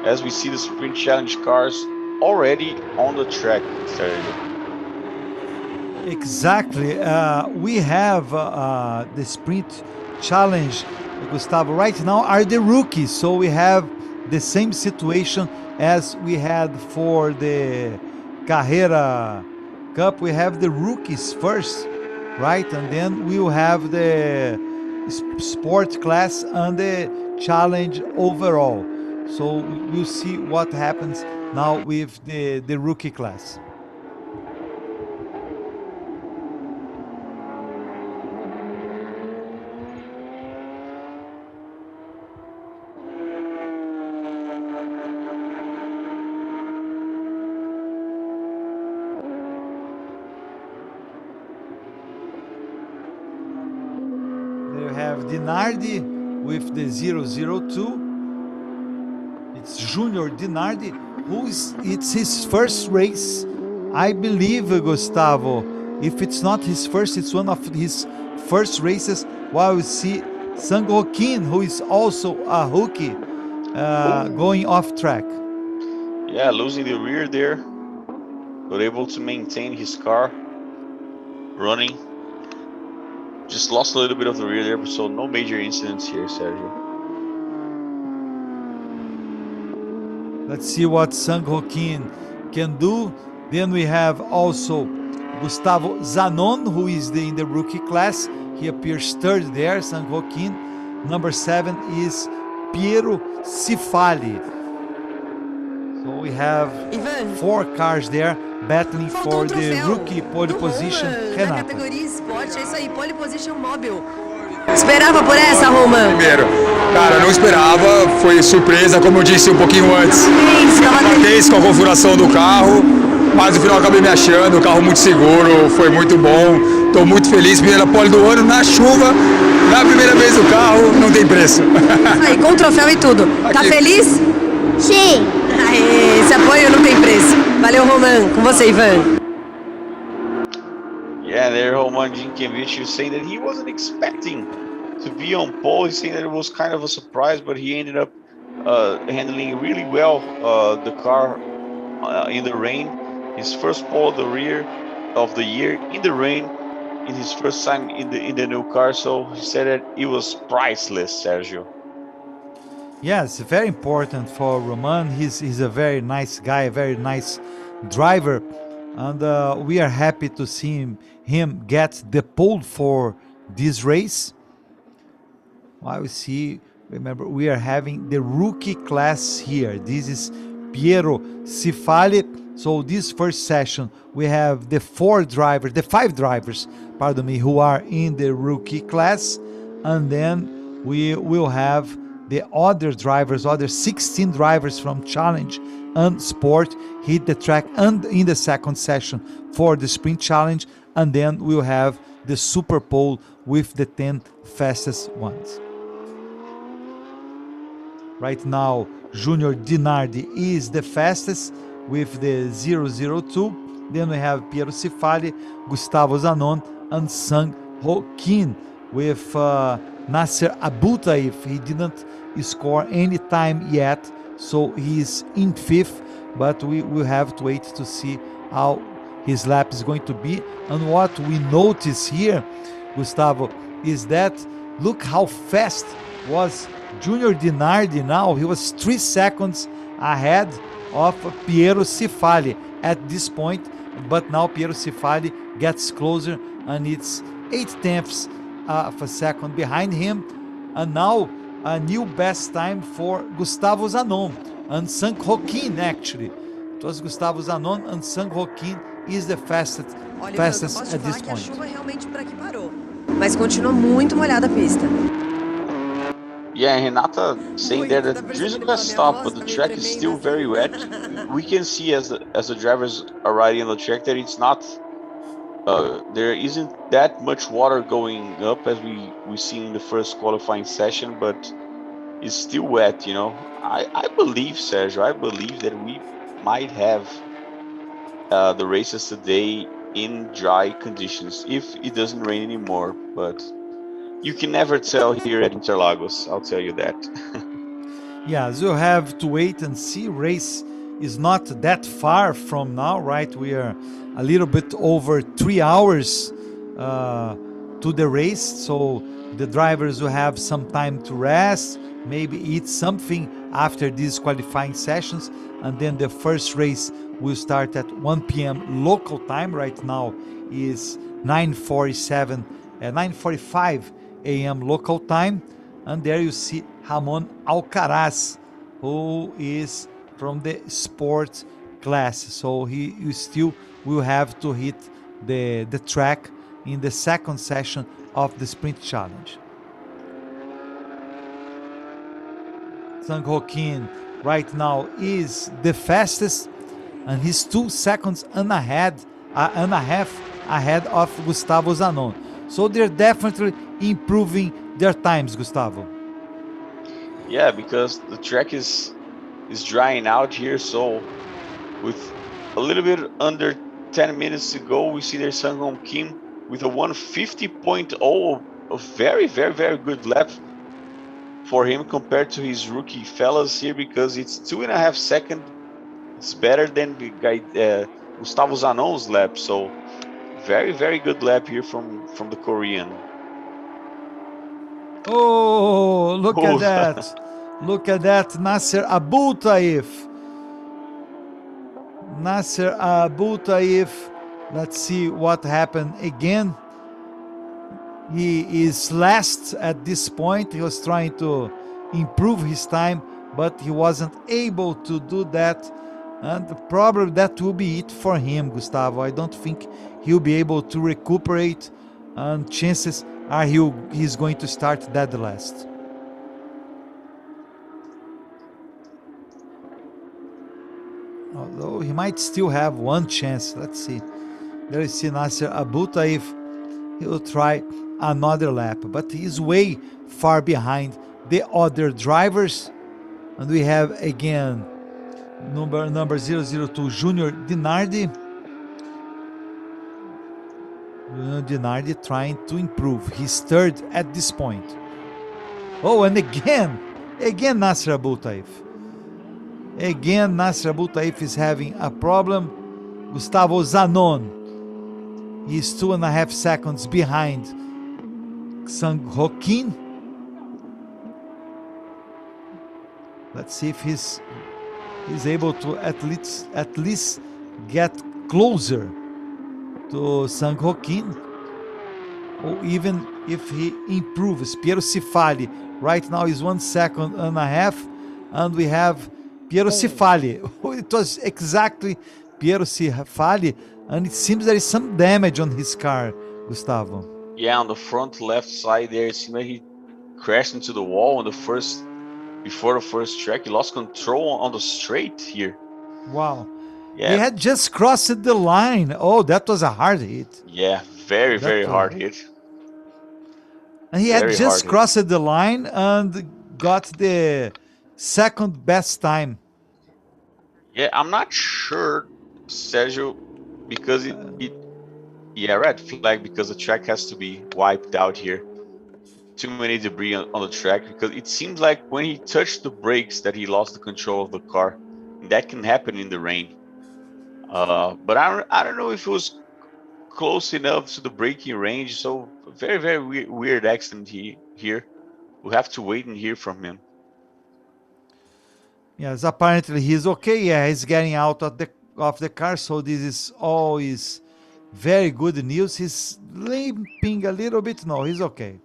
as we see the Sprint Challenge cars already on the track. Exactly. We have the Sprint Challenge, Gustavo, right now are the rookies. So we have the same situation as we had for the Carrera Cup. We have the rookies first, right? And then we will have the sport class and the challenge overall. So we'll see what happens now with the rookie class. have Dinardi with the 002. It's Junior Dinardi, it's his first race, I believe, Gustavo. If it's not his first, it's one of his first races. While we see Sang Joaquin, who is also a rookie, going off track. Yeah, losing the rear there, but able to maintain his car running. Just lost a little bit of the rear there, so no major incidents here, Sergio. Let's see what Sang Joaquin can do. Then we have also Gustavo Zanon, who is in the rookie class. He appears third there, Sang Joaquin. Number 7 is Piero Cifali. So we have 4 cars there battling for the rookie pole position. Na categoria esporte, é isso aí, pole position móvel. Esperava por essa, Roman? Primeiro, cara, não esperava, foi surpresa, como eu disse um pouquinho antes. Tenso com a configuração do carro, mas no final acabei me achando, o carro muito seguro, foi muito bom. Estou muito feliz, primeira pole do ano, na chuva, na primeira vez do carro, não tem preço. Isso aí, com troféu e tudo. Tá feliz? Sim. Aê, esse apoio não tem preço. Valeu, Roman. Com você, Ivan. Yeah, there Roman Ginkiewicz was saying that he wasn't expecting to be on pole. He's saying that it was kind of a surprise, but he ended up handling really well the car in the rain. His first pole of the year in the rain, in his first time in the new car. So he said that it was priceless, Sergio. Yes, very important for Roman. He's a very nice guy, a very nice driver, and we are happy to see him get the pole for this race. I will see. Remember, we are having the rookie class here. This is Piero Cifali. So this first session, we have the 5 drivers, pardon me, who are in the rookie class, and then we will have the other 16 drivers from Challenge and Sport hit the track and in the second session for the Sprint Challenge, and then we'll have the Super Pole with the 10 fastest ones. Right now, Junior Dinardi is the fastest with the 002. Then we have Piero Cifali, Gustavo Zanon, and Sang Joaquin with Nasser Abutaif. He didn't score any time yet, so he's in 5th, but we will have to wait to see how his lap is going to be. And what we notice here, Gustavo, is that look how fast was Junior Dinardi now. He was 3 seconds ahead of Piero Cifali at this point, but now Piero Cifali gets closer and it's 8/10 of a second behind him. And now a new best time for Gustavo Zanon and Sang Joaquin. Actually, it was Gustavo Zanon and Sang Joaquin is the fastest at this point. A chuva realmente por aqui parou, mas continua muito molhada a pista. Yeah, Renata saying there that there isn't a stop, but the track is still very wet. We can see as the drivers are riding on the track that it's not, there isn't that much water going up as we seen in the first qualifying session, but it's still wet, you know. I believe, Sergio, that we might have the races today in dry conditions if it doesn't rain anymore, but you can never tell here at Interlagos, I'll tell you that. Yes, you'll have to wait and see. Race is not that far from now, right? We are a little bit over 3 hours to the race, so the drivers will have some time to rest, maybe eat something after these qualifying sessions, and then the first race will start at 1 p.m. local time. Right now is 9:45 a.m. local time, and there you see Ramon Alcaraz, who is from the sports class, so you still will have to hit the track in the second session of the Sprint Challenge. Sang Joaquin right now is the fastest, and he's 2 seconds and a half ahead of Gustavo Zanon. So they're definitely improving their times, Gustavo? Yeah, because the track is drying out here, so with a little bit under 10 minutes to go, we see there's Sang Hong Kim with a 150.0, a very, very, very good lap for him compared to his rookie fellas here, because it's 2.5 seconds. It's better than the guy Gustavo Zanon's lap. So very, very good lap here from the Korean. Oh, look at Oh, that. Look at that. Nasser Abu Taif. Nasser Abu Taif. Let's see what happened again. He is last at this point. He was trying to improve his time, but he wasn't able to do that. And probably that will be it for him, Gustavo. I don't think he'll be able to recuperate, and chances are he's going to start dead last. Although he might still have one chance. Let's see. There is Nasser Abu Taif. He will try another lap, but he's way far behind the other drivers. And we have again number 002 Junior Dinardi. Junior Dinardi trying to improve. He's third at this point. Oh, and again Nasser Abu Taif. Again, Nasser Abu Taif is having a problem. Gustavo Zanon is 2.5 seconds behind Sang Hokin. Let's see if he's able to at least get closer to Sang Hokin, or even if he improves. Piero Cifali right now is 1.5 seconds, and we have Piero Cifali. It was exactly Piero Cifali, and it seems there is some damage on his car, Gustavo. yeah, on the front left side there, it seemed like he crashed into the wall before the first track. He lost control on the straight here. Wow. Yeah. He had just crossed the line. Oh, that was a hard hit. Yeah, very, very hard hit. And he had just crossed the line and got the second best time. Yeah, I'm not sure, Sergio, because red flag, because the track has to be wiped out here. Too many debris on the track, because it seems like when he touched the brakes that he lost the control of the car. That can happen in the rain. But I don't know if it was close enough to the braking range. So very, very weird accident here. We'll have to wait and hear from him. Yes, apparently he's okay. Yeah, he's getting out of the car. So this is always very good news. He's limping a little bit. No, he's okay.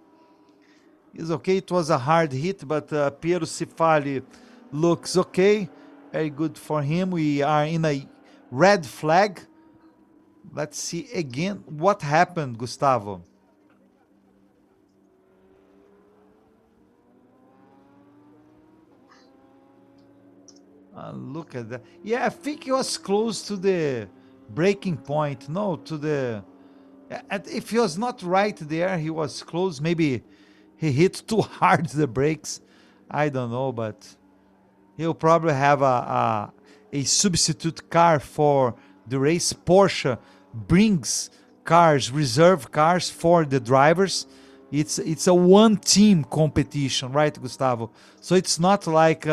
He's okay. It was a hard hit, but Piero Cifali looks okay. Very good for him. We are in a red flag. Let's see again what happened, Gustavo. Look at that. Yeah, I think he was close to the breaking point. No, to the... If he was not right there, he was close. Maybe he hit too hard the brakes. I don't know, but he'll probably have a substitute car for the race. Porsche brings cars, reserve cars for the drivers. It's a one-team competition, right, Gustavo? So it's not like...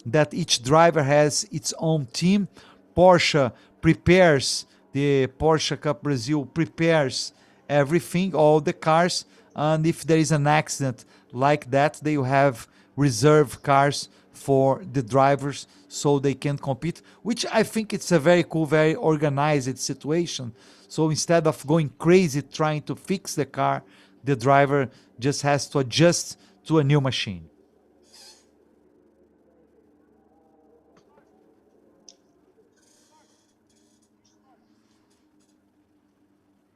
that each driver has its own team. Porsche prepares, the Porsche Cup Brazil prepares everything, all the cars, and if there is an accident like that, they will have reserve cars for the drivers so they can compete, which I think it's a very cool, very organized situation. So instead of going crazy trying to fix the car, the driver just has to adjust to a new machine.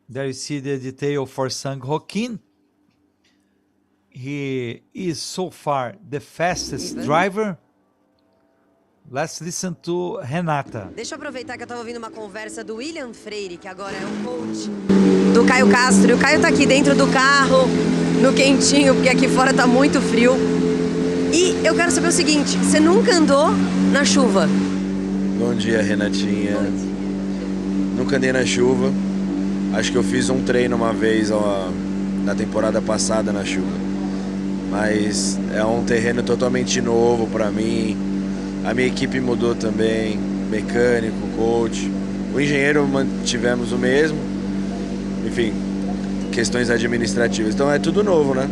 There you see the detail for Sang Hokin. He is so far the fastest driver. Let's listen to Renata. Deixa eu aproveitar que eu tava ouvindo uma conversa do William Freire, que agora é o coach do Caio Castro. E o Caio tá aqui dentro do carro, no quentinho, porque aqui fora tá muito frio. E eu quero saber o seguinte, você nunca andou na chuva? Bom dia, Renatinha. Nunca andei na chuva. Acho que eu fiz um treino uma vez na temporada passada na chuva. Mas é um terreno totalmente novo para mim. A minha equipe mudou também, mecânico, coach. O engenheiro mantivemos o mesmo. Enfim, questões administrativas. Então é tudo novo, né?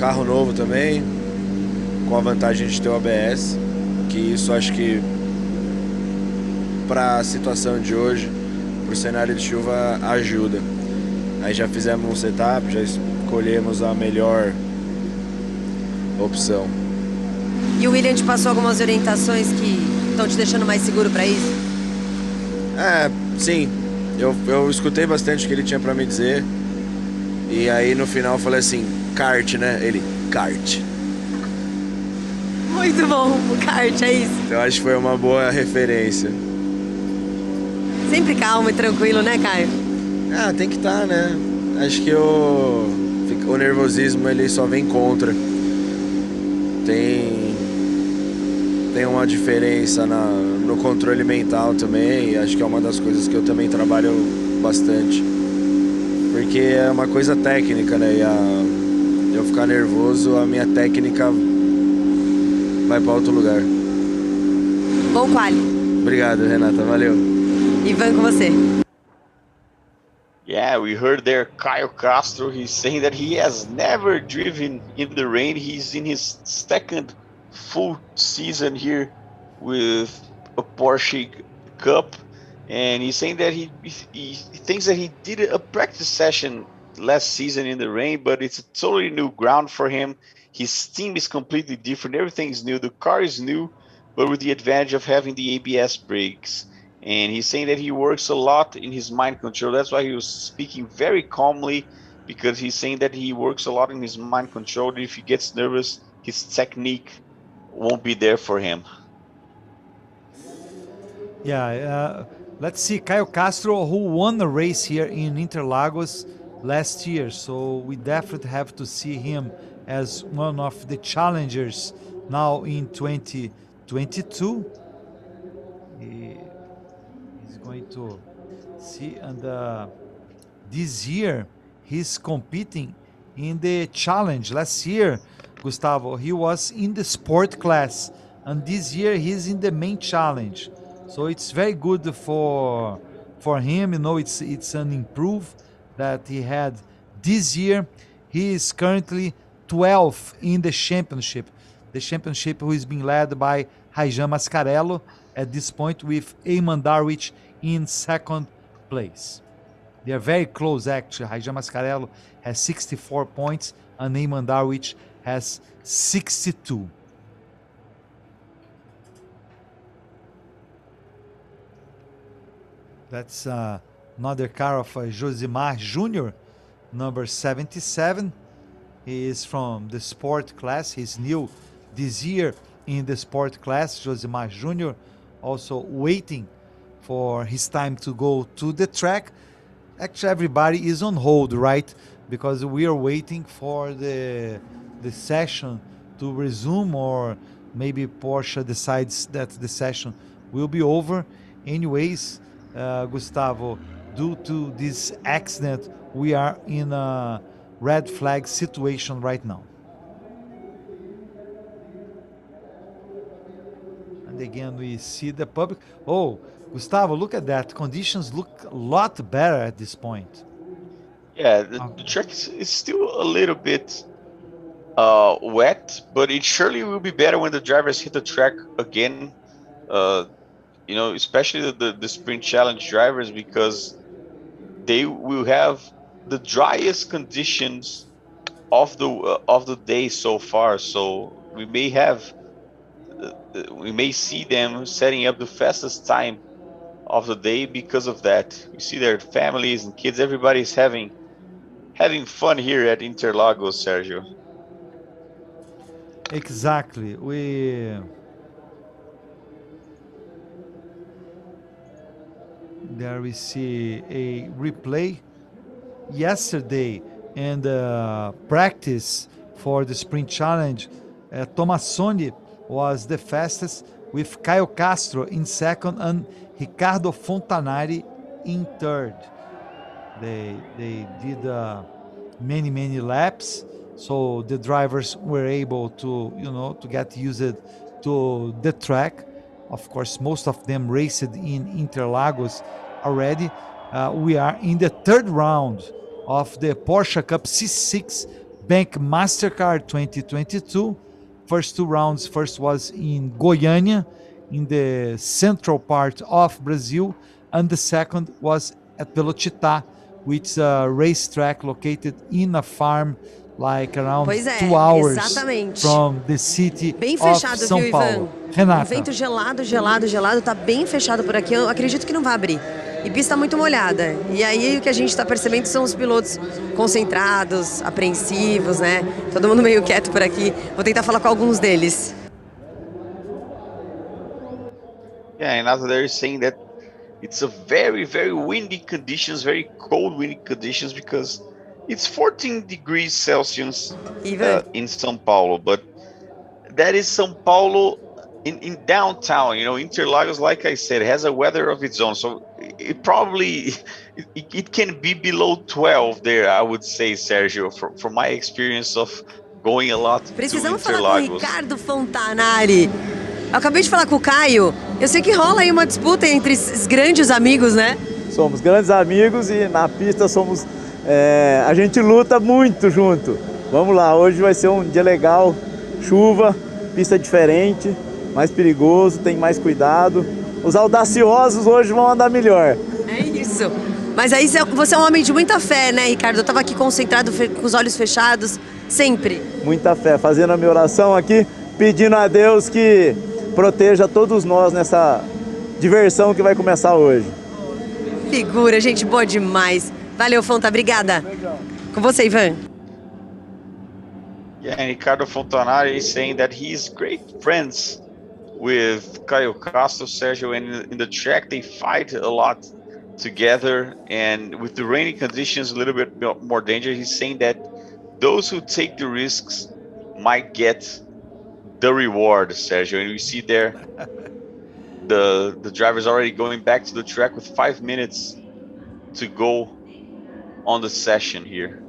Carro novo também, com a vantagem de ter o ABS, que isso acho que para a situação de hoje, para o cenário de chuva, ajuda. Aí já fizemos um setup, já escolhemos a melhor opção. E o William te passou algumas orientações que estão te deixando mais seguro para isso? Sim. Eu escutei bastante o que ele tinha para me dizer. E aí no final eu falei assim, kart, né? Ele, kart. Muito bom, o kart, é isso. Eu acho que foi uma boa referência. Sempre calmo e tranquilo, né, Caio? Tem que estar, né? Acho que o nervosismo ele só vem contra. Tem uma diferença no controle mental também, e acho que é uma das coisas que eu também trabalho bastante. Porque é uma coisa técnica, né? E eu ficar nervoso, a minha técnica vai para outro lugar. Bom quali. Obrigado, Renata. Valeu. Ivan, com você. Yeah, we heard there Caio Castro. He's saying that he has never driven in the rain. He's in his second full season here with a Porsche Cup, and he's saying that he thinks that he did a practice session last season in the rain, but it's a totally new ground for him. His team is completely different. Everything is new. The car is new, but with the advantage of having the ABS brakes. And he's saying that he works a lot in his mind control. That's why he was speaking very calmly, because he's saying that he works a lot in his mind control. And if he gets nervous, his technique won't be there for him. Yeah, let's see, Caio Castro, who won a race here in Interlagos last year. So we definitely have to see him as one of the challengers now in 2022. He's going to see, and this year he's competing in the challenge. Last year, Gustavo, he was in the sport class, and this year he's in the main challenge. So it's very good for him. You know, it's an improve that he had this year. He is currently 12th in the championship. The championship who is being led by Raijan Mascarello at this point, with Eamon Darwich in second place. They are very close, actually. Raijan Mascarello has 64 points and Eamon Darwich has 62. That's another car of Josimar Jr., number 77. He is from the sport class. He's new this year in the sport class. Josimar Jr. also waiting for his time to go to the track. Actually, everybody is on hold, right? Because we are waiting for the session to resume, or maybe Porsche decides that the session will be over. Anyways, Gustavo, due to this accident, we are in a red flag situation right now. And again, we see the public. Oh, Gustavo, look at that. Conditions look a lot better at this point. Yeah, the track is still a little bit wet, but it surely will be better when the drivers hit the track again. Especially the sprint challenge drivers, because they will have the driest conditions of the day so far. So we may see them setting up the fastest time of the day because of that. You see their families and kids, everybody's having fun here at Interlagos, Sergio. Exactly. There we see a replay yesterday and practice for the sprint challenge. Tomassoni was the fastest with Caio Castro in second and Ricardo Fontanari in third. They did many laps, so the drivers were able to to get used to the track. Of course, most of them raced in Interlagos already. We are in the third round of the Porsche Cup C6 Bank Mastercard 2022. First two rounds, first was in Goiânia, in the central part of Brazil, and the second was at Velocitar, which is a racetrack located in a farm like around 2 hours exatamente. from the city Bem of fechado, São viu, Paulo. Ivan? Renata. Um vento gelado, tá bem fechado por aqui. Eu acredito que não vai abrir. E pista muito molhada. E aí o que a gente está percebendo são os pilotos concentrados, apreensivos, né? Todo mundo meio quieto por aqui. Vou tentar falar com alguns deles. Yeah, and as they're saying that it's a very windy conditions, very cold windy conditions, because it's 14 degrees Celsius in São Paulo, but that is São Paulo in downtown. Interlagos, like I said, has a weather of its own, so it probably it can be below 12 there, I would say, Sergio, from my experience of going a lot to Precisamos falar Interlagos. com o Ricardo Fontanari. Eu acabei de falar com o Caio. Eu sei que rola aí uma disputa entre esses grandes amigos, né? Somos grandes amigos e na pista somos... a gente luta muito junto. Vamos lá, hoje vai ser um dia legal. Chuva, pista diferente, mais perigoso, tem mais cuidado. Os audaciosos hoje vão andar melhor. É isso. Mas aí você é um homem de muita fé, né, Ricardo? Eu tava aqui concentrado, com os olhos fechados, sempre. Muita fé, fazendo a minha oração aqui, pedindo a Deus que proteja todos nós nessa diversão que vai começar hoje. Figura, gente boa demais. Valeu, Fonta, obrigada. Com você, Ivan. Yeah, and Ricardo Fontanari is saying that he's great friends with Caio Castro, Sergio, and in the track they fight a lot together, and with the rainy conditions a little bit more danger. He's saying that those who take the risks might get the reward, Sergio, and we see there the drivers already going back to the track with 5 minutes to go on the session here.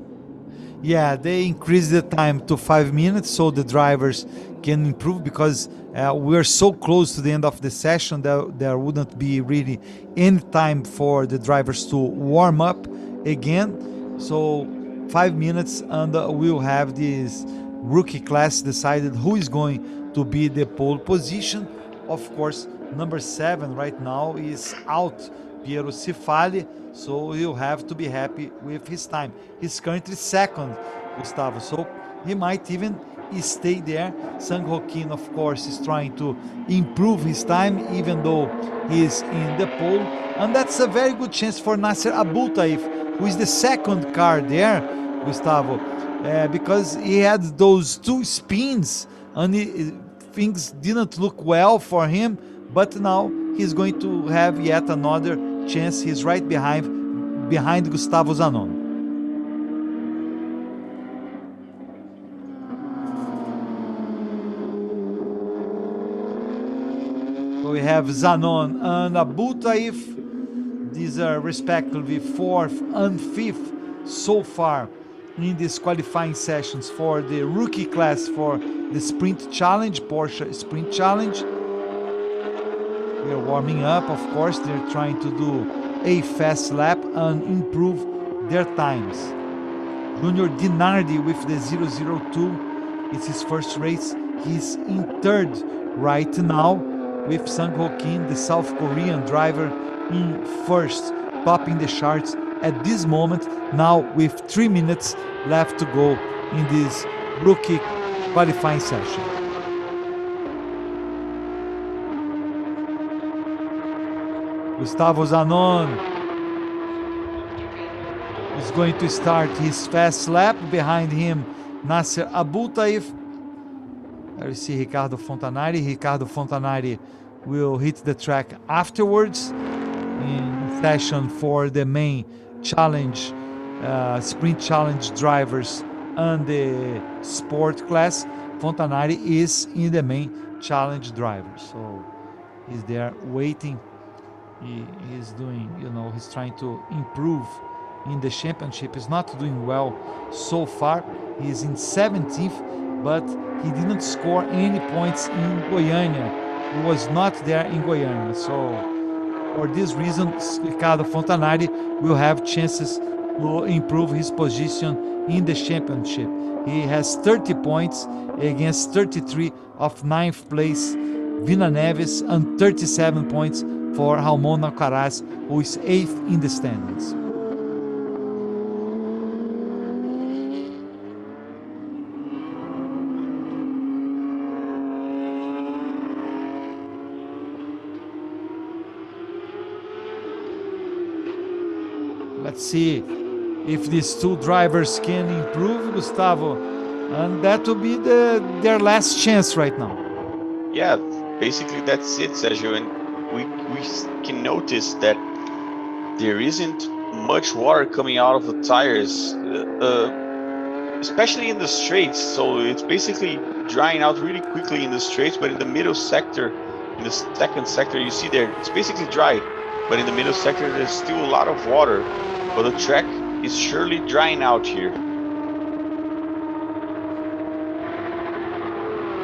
Yeah, they increased the time to 5 minutes so the drivers can improve, because we're so close to the end of the session that there wouldn't be really any time for the drivers to warm up again. So 5 minutes and we'll have this rookie class decided who is going to be the pole position. Of course, number 7 right now is out, Piero Cifali, so he'll have to be happy with his time. He's currently second, Gustavo, so he might even stay there. San Joaquin, of course, is trying to improve his time, even though he's in the pole. And that's a very good chance for Nasser Abultaif, who is the second car there, Gustavo, because he had those 2 spins and things didn't look well for him, but now he's going to have yet another chance. He's right behind Gustavo Zanon. So we have Zanon and Abultaif. These are respectively 4th and 5th so far in these qualifying sessions for the rookie class for the Sprint Challenge, Porsche Sprint Challenge. They're warming up, of course. They're trying to do a fast lap and improve their times. Junior Dinardi with the 002. It's his first race. He's in 3rd right now, with Sang Ho-Kim, the South Korean driver, in 1st, topping the charts at this moment, now with 3 minutes left to go in this rookie qualifying session. Gustavo Zanon is going to start his fast lap. Behind him, Nasser Abultaif. There you see Ricardo Fontanari. Ricardo Fontanari will hit the track afterwards in session for the main challenge, sprint challenge drivers and the sport class, Fontanari is in the main challenge drivers. So he's there waiting. He's doing, he's trying to improve in the championship. He's not doing well so far. He's in 17th, but he didn't score any points in Goiânia. He was not there in Goiânia. So for this reason, Ricardo Fontanari will have chances to improve his position in the championship. He has 30 points against 33 of 9th place Vina Neves and 37 points for Ramon Alcaraz, who is 8th in the standings. Let's see if these two drivers can improve, Gustavo, and that will be their last chance right now. Yeah, basically that's it, Sergio. And we can notice that there isn't much water coming out of the tires, especially in the straights. So it's basically drying out really quickly in the straights, but in the middle sector, in the second sector, you see there, it's basically dry. But in the middle sector, there's still a lot of water. But the track is surely drying out here.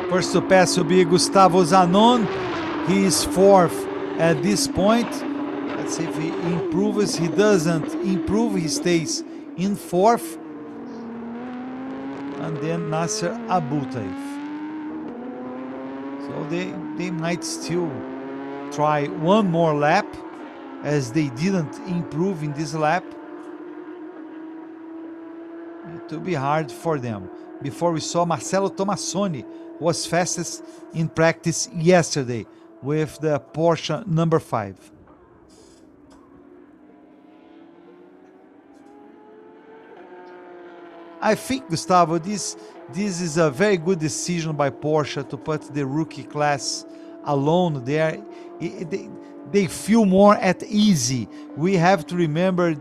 First to pass will be Gustavo Zanon. He is 4th at this point. Let's see if he improves. He doesn't improve. He stays in 4th. And then Nasser Abutaif. So they might still try one more lap, as they didn't improve in this lap. It will be hard for them. Before we saw Marcelo Tomassoni was fastest in practice yesterday with the Porsche number 5. I think, Gustavo, this is a very good decision by Porsche to put the rookie class alone there. They feel more at ease. We have to remember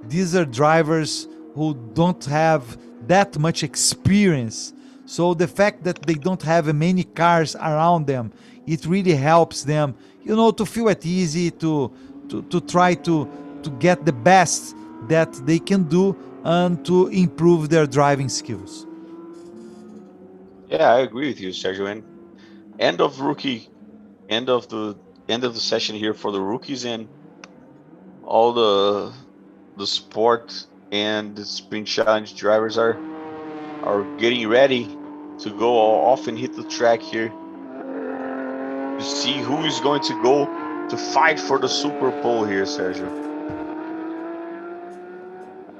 these are drivers who don't have that much experience. So the fact that they don't have many cars around them, it really helps them, to feel at ease, to try to get the best that they can do and to improve their driving skills. Yeah, I agree with you, Sergio. And end of the session here for the rookies, and all the sport and the sprint challenge drivers are getting ready to go off and hit the track here to see who is going to go to fight for the Super Bowl here, Sergio.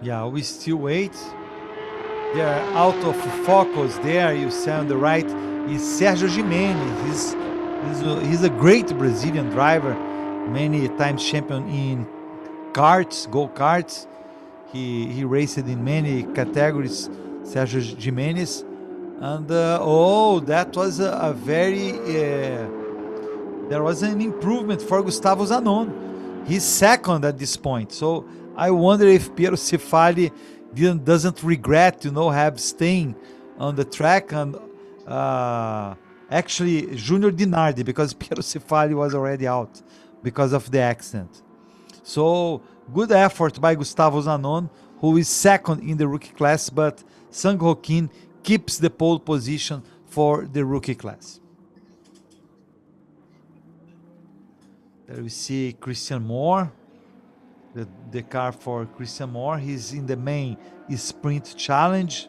Yeah, we still wait. They are out of focus there. You see on the right is Sergio Jimenez. He's a great Brazilian driver, many times champion in karts, go-karts. He raced in many categories, Sergio Jimenez. And that was a very there was an improvement for Gustavo Zanon. He's second at this point. So I wonder if Piero Cefali doesn't regret, have staying on the track, and actually Junior Dinardi, because Piero Cefali was already out because of the accident. So good effort by Gustavo Zanon, who is second in the rookie class, but Sang Ho Kim keeps the pole position for the rookie class. There we see Christian Moore, the car for Christian Moore. He's in the main sprint challenge.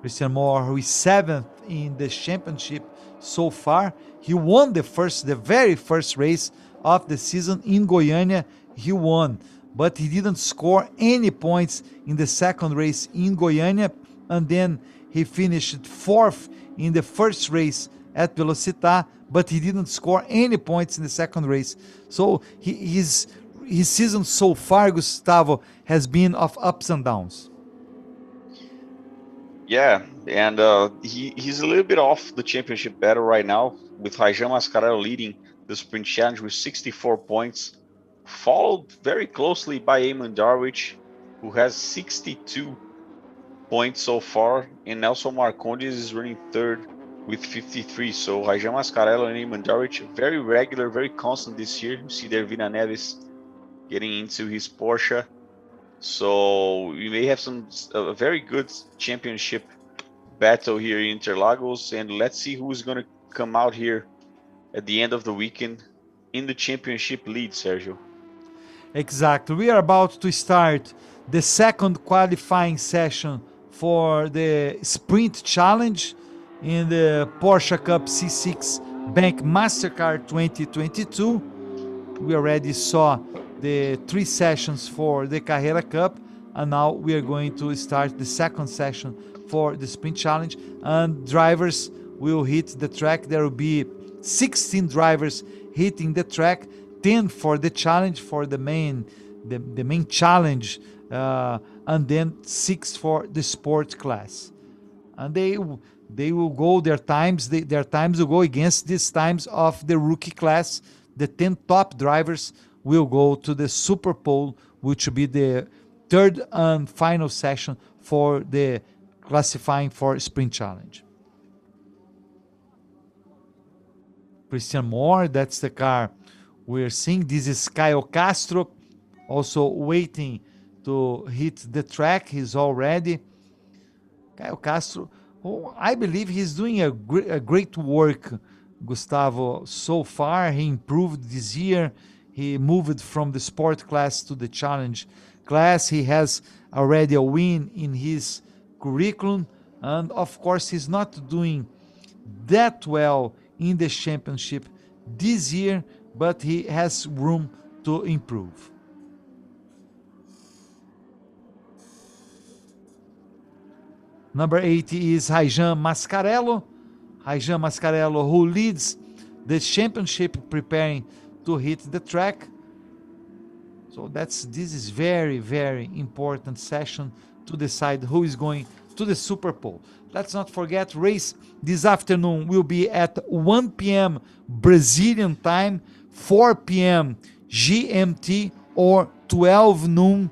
Christian Moore, who is 7th in the championship so far. He won the very first race of the season in Goiânia. He won, but he didn't score any points in the second race in Goiânia, and then he finished 4th in the first race at Velocitar, but he didn't score any points in the second race. So his season so far, Gustavo, has been of ups and downs. Yeah, and he's a little bit off the championship battle right now, with Rajan Mascarello leading the sprint challenge with 64 points followed very closely by Eamon Darwich, who has 62 points so far, and Nelson Marcondes is running third with 53. So Rajan Mascarello and Eamon Darwich, very regular, very constant this year. You see there Vina Neves getting into his Porsche. So we may have a very good championship battle here in Interlagos, and let's see who's going to come out here at the end of the weekend in the championship lead, Sergio. Exactly. We are about to start the second qualifying session for the Sprint Challenge in the Porsche Cup C6 Bank Mastercard 2022. We already saw the 3 sessions for the Carrera Cup, and now we are going to start the second session for the Sprint Challenge, and drivers will hit the track. There will be 16 drivers hitting the track, 10 for the challenge, for the main challenge, and then 6 for the sport class. And they will go, their times will go against these times of the rookie class. The 10 top drivers will go to the Super Pole, which will be the third and final session for the classifying for Sprint Challenge. Christian Moore, that's the car we're seeing. This is Kyle Castro, also waiting to hit the track. He's all ready. Kyle Castro, I believe he's doing a great work, Gustavo, so far. He improved this year. He moved from the sport class to the challenge class. He has already a win in his curriculum, and of course he's not doing that well in the championship this year, but he has room to improve. Number 80 is Rajan Mascarello. Rajan Mascarello, who leads the championship, preparing to hit the track. So this is very, very important session to decide who is going to the Super Pole. Let's not forget, race this afternoon will be at 1 p.m. Brazilian time, 4 p.m. GMT, or 12 noon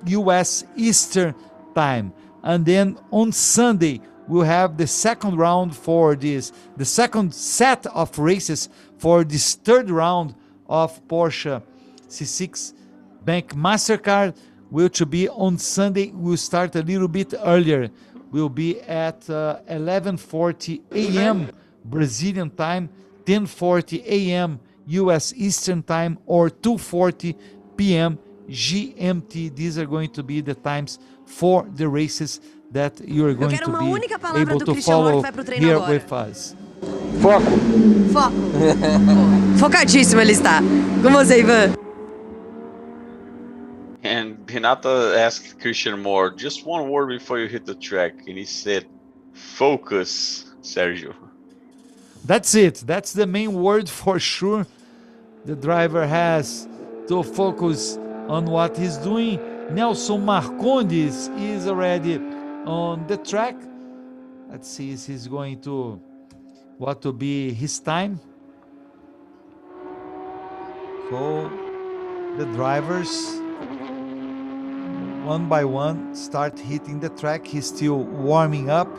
US Eastern time. And then on Sunday, we'll have the second round for this, the second set of races for this third round of Porsche C6 Bank Mastercard, which will be on Sunday. We'll start a little bit earlier. We'll be at 11:40 a.m. Brazilian time, 10:40 a.m. US Eastern time, or 2:40 p.m. GMT. These are going to be the times for the races that you are going to be able to follow here with us. Foco. Focadíssimo ele está. Com você, Ivan. And Renata asked Christian Moore, just one word before you hit the track, and he said, focus, Sergio. That's it. That's the main word for sure. The driver has to focus on what he's doing. Nelson Marcondes is already on the track. Let's see if he's going to, what will be his time. So the drivers, one by one, start hitting the track. He's still warming up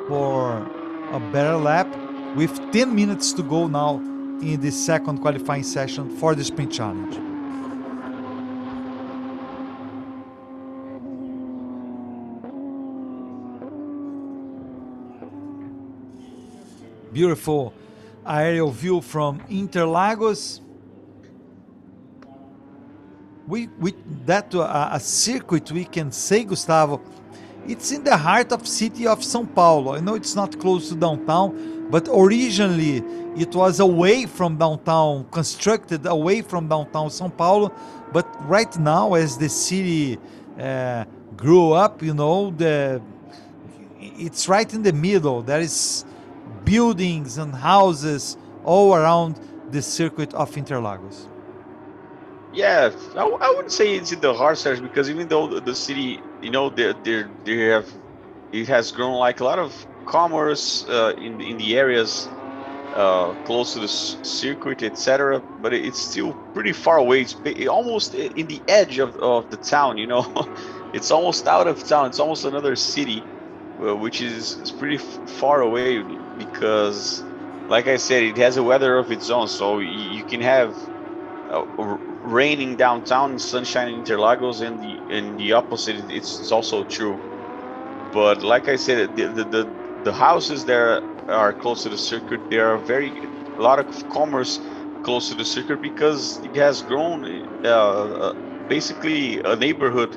for a better lap, with 10 minutes to go now in the second qualifying session for the Sprint Challenge. Beautiful aerial view from Interlagos. A circuit, we can say, Gustavo, it's in the heart of city of São Paulo. I know it's not close to downtown, but originally it was away from downtown, constructed away from downtown São Paulo. But right now, as the city grew up, it's right in the middle. There is buildings and houses all around the circuit of Interlagos. Yeah, I wouldn't say it's in the heart, Serge, because even though the city, it has grown like a lot of commerce in the areas close to the circuit, etc. But it's still pretty far away. It's almost in the edge of the town, you know. It's almost out of town. It's almost another city, which is pretty far away because, like I said, it has a weather of its own. So you can have raining downtown and sunshine in Interlagos, and the opposite. It's also true. But like I said, the houses there are close to the circuit. There are a lot of commerce close to the circuit because it has grown basically a neighborhood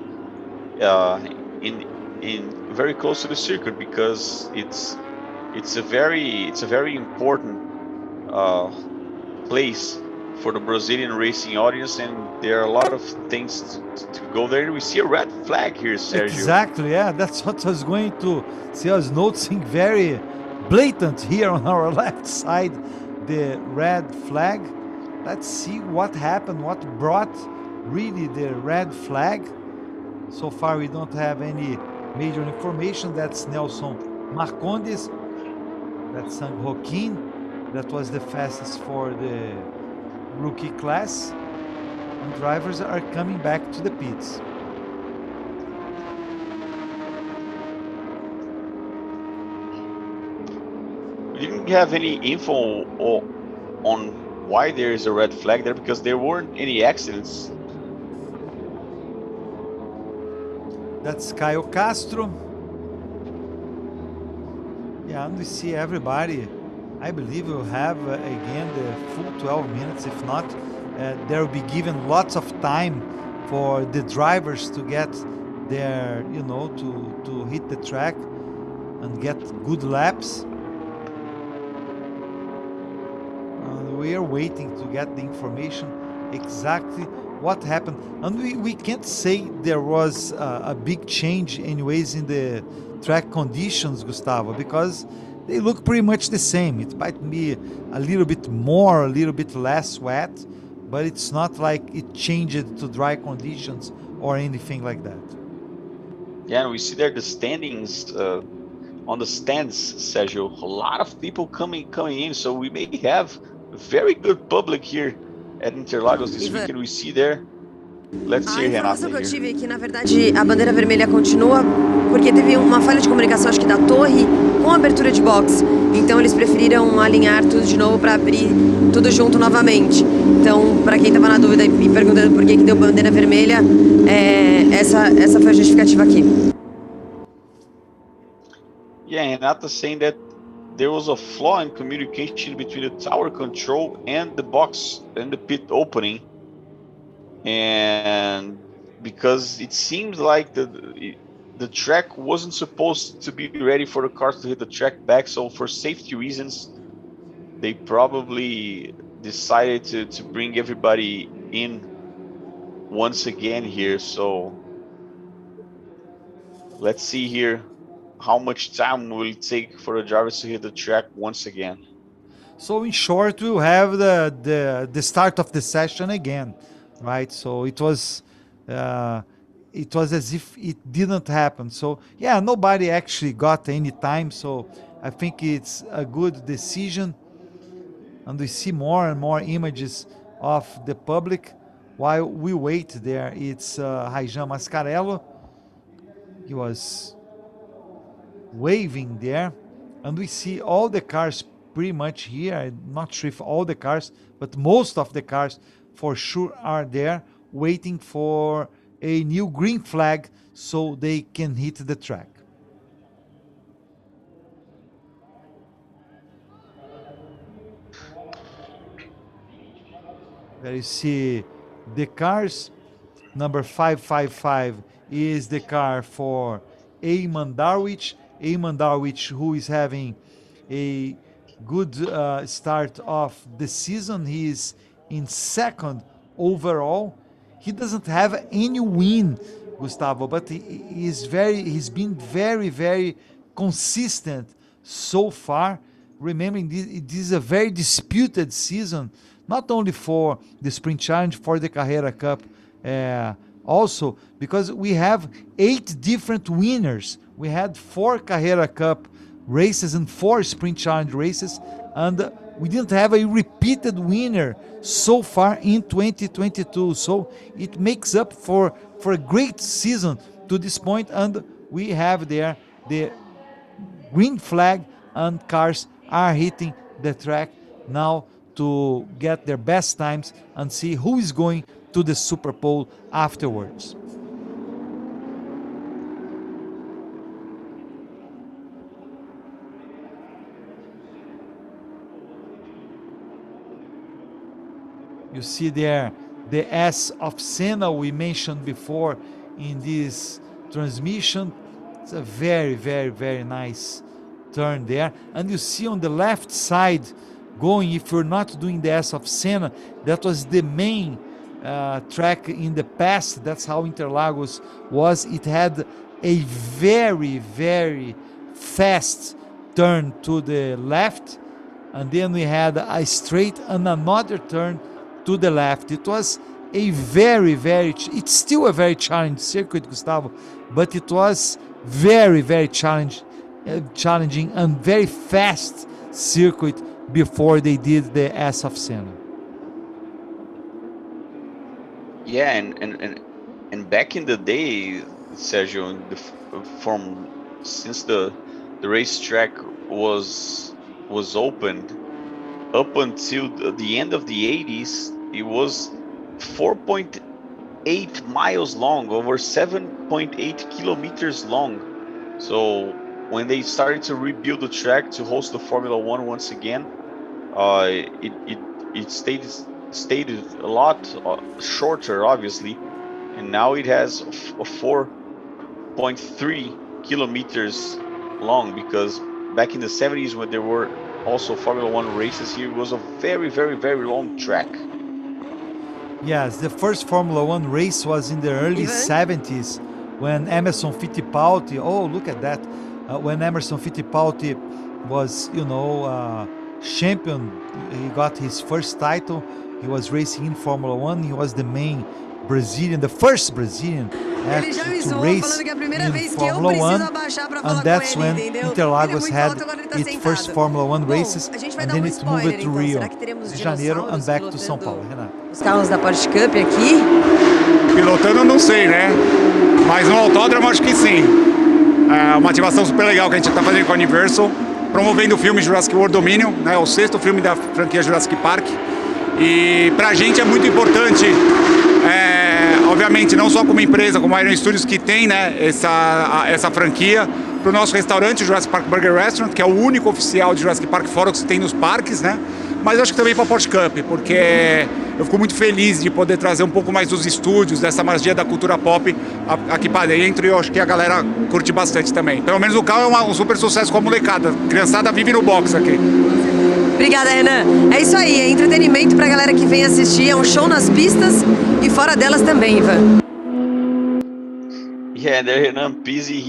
in very close to the circuit because it's a very important place for the Brazilian racing audience, and there are a lot of things to go there. We see a red flag here, Sergio. Exactly, yeah, that's what I was going to see. I was noticing very blatant here on our left side, the red flag. Let's see what happened, what brought really the red flag. So far we don't have any major information. That's Nelson Marcondes, that's Sang Joaquin, that was the fastest for the rookie class, and drivers are coming back to the pits. We didn't have any info on why there is a red flag there because there weren't any accidents. That's Caio Castro. Yeah, and we see everybody. I believe we'll have again the full 12 minutes. If not, there will be given lots of time for the drivers to get their, you know, to hit the track and get good laps. We are waiting to get the information exactly what happened, and we can't say there was a big change anyways in the track conditions, Gustavo, because they look pretty much the same. It might be a little bit more, a little bit less wet, but it's not like it changed to dry conditions or anything like that. Yeah, and we see there the standings on the stands, Sergio. A lot of people coming in, so we may have a very good public here at Interlagos this weekend. We see there. Let's see, A Renata. informação que eu tive é que, na verdade, a bandeira vermelha continua porque teve uma falha de comunicação, acho que da torre, com a abertura de box. Então, eles preferiram alinhar tudo de novo para abrir tudo junto novamente. Então, para quem estava na dúvida e perguntando por que deu bandeira vermelha, essa foi a justificativa aqui. Yeah, Renata saying that there was a flaw in communication between the tower control and the box and the pit opening. And because it seems like the track wasn't supposed to be ready for the cars to hit the track back, so for safety reasons they probably decided to bring everybody in once again here. So let's see here how much time will it take for the drivers to hit the track once again. So in short, we'll have the start of the session again, right? So it was as if it didn't happen. So yeah, nobody actually got any time. So I think it's a good decision, and we see more and more images of the public while we wait there. It's Raijan Mascarello. He was waving there, and we see all the cars pretty much here. I'm not sure if all the cars, but most of the cars for sure are there waiting for a new green flag so they can hit the track. There you see the cars. Number 555 is the car for Eamon Darwich. Eamon Darwich, who is having a good start of the season. He is in second overall. He doesn't have any win, Gustavo, but he's been very, very consistent so far. Remembering this is a very disputed season, not only for the Sprint Challenge, for the Carrera Cup also, because we have 8 different winners. We had 4 Carrera Cup races and 4 Sprint Challenge races, and we didn't have a repeated winner so far in 2022. So it makes up for a great season to this point, and we have there the green flag, and cars are hitting the track now to get their best times and see who is going to the Super Bowl afterwards. You see there the S of Senna we mentioned before in this transmission. It's a very, very, very nice turn there. And you see on the left side going, if you're not doing the S of Senna, that was the main track in the past. That's how Interlagos was. It had a very, very fast turn to the left, and then we had a straight and another turn to the left. It was a very, very, it's still a very challenging circuit, Gustavo, but it was very, very challenging and very fast circuit before they did the S of Senna. Yeah, and back in the day, Sergio, since the racetrack was opened, up until the end of the 80s, it was 4.8 miles long, over 7.8 kilometers long. So when they started to rebuild the track to host the Formula One once again, it stayed a lot shorter, obviously, and now it has a 4.3 kilometers long, because back in the 70s, when there were also Formula One races here, it was a very, very, very long track. Yes, the first Formula One race was in the early 70s when Emerson Fittipaldi, oh, look at that, when Emerson Fittipaldi was, champion. He got his first title. He was racing in Formula One. He was the main Brazilian, the first Brazilian actually to race in Formula One, and that's when Interlagos had its first Formula One races, and then it moved to Rio de Janeiro and back to São Paulo. Renato. Os carros da Porsche Cup aqui. Pilotando eu não sei, né? Mas no autódromo acho que sim. É uma ativação super legal que a gente está fazendo com a Universal, promovendo o filme Jurassic World Dominion, né? O 6º filme da franquia Jurassic Park. E pra gente é muito importante, obviamente, não só como empresa, como a Iron Studios, que tem, né, essa franquia, pro nosso restaurante, o Jurassic Park Burger Restaurant, que é o único oficial de Jurassic Park fora o que se tem nos parques, né? Mas acho que também para a Porsche Cup, porque eu fico muito feliz de poder trazer um pouco mais dos estúdios, dessa magia da cultura pop aqui para dentro, e eu acho que a galera curte bastante também. Pelo menos o carro é um super sucesso com a molecada. A criançada vive no box aqui. Obrigada, Renan. É isso aí, é entretenimento pra galera que vem assistir, é um show nas pistas e fora delas também, Ivan. Yeah, the Renan Pizzi,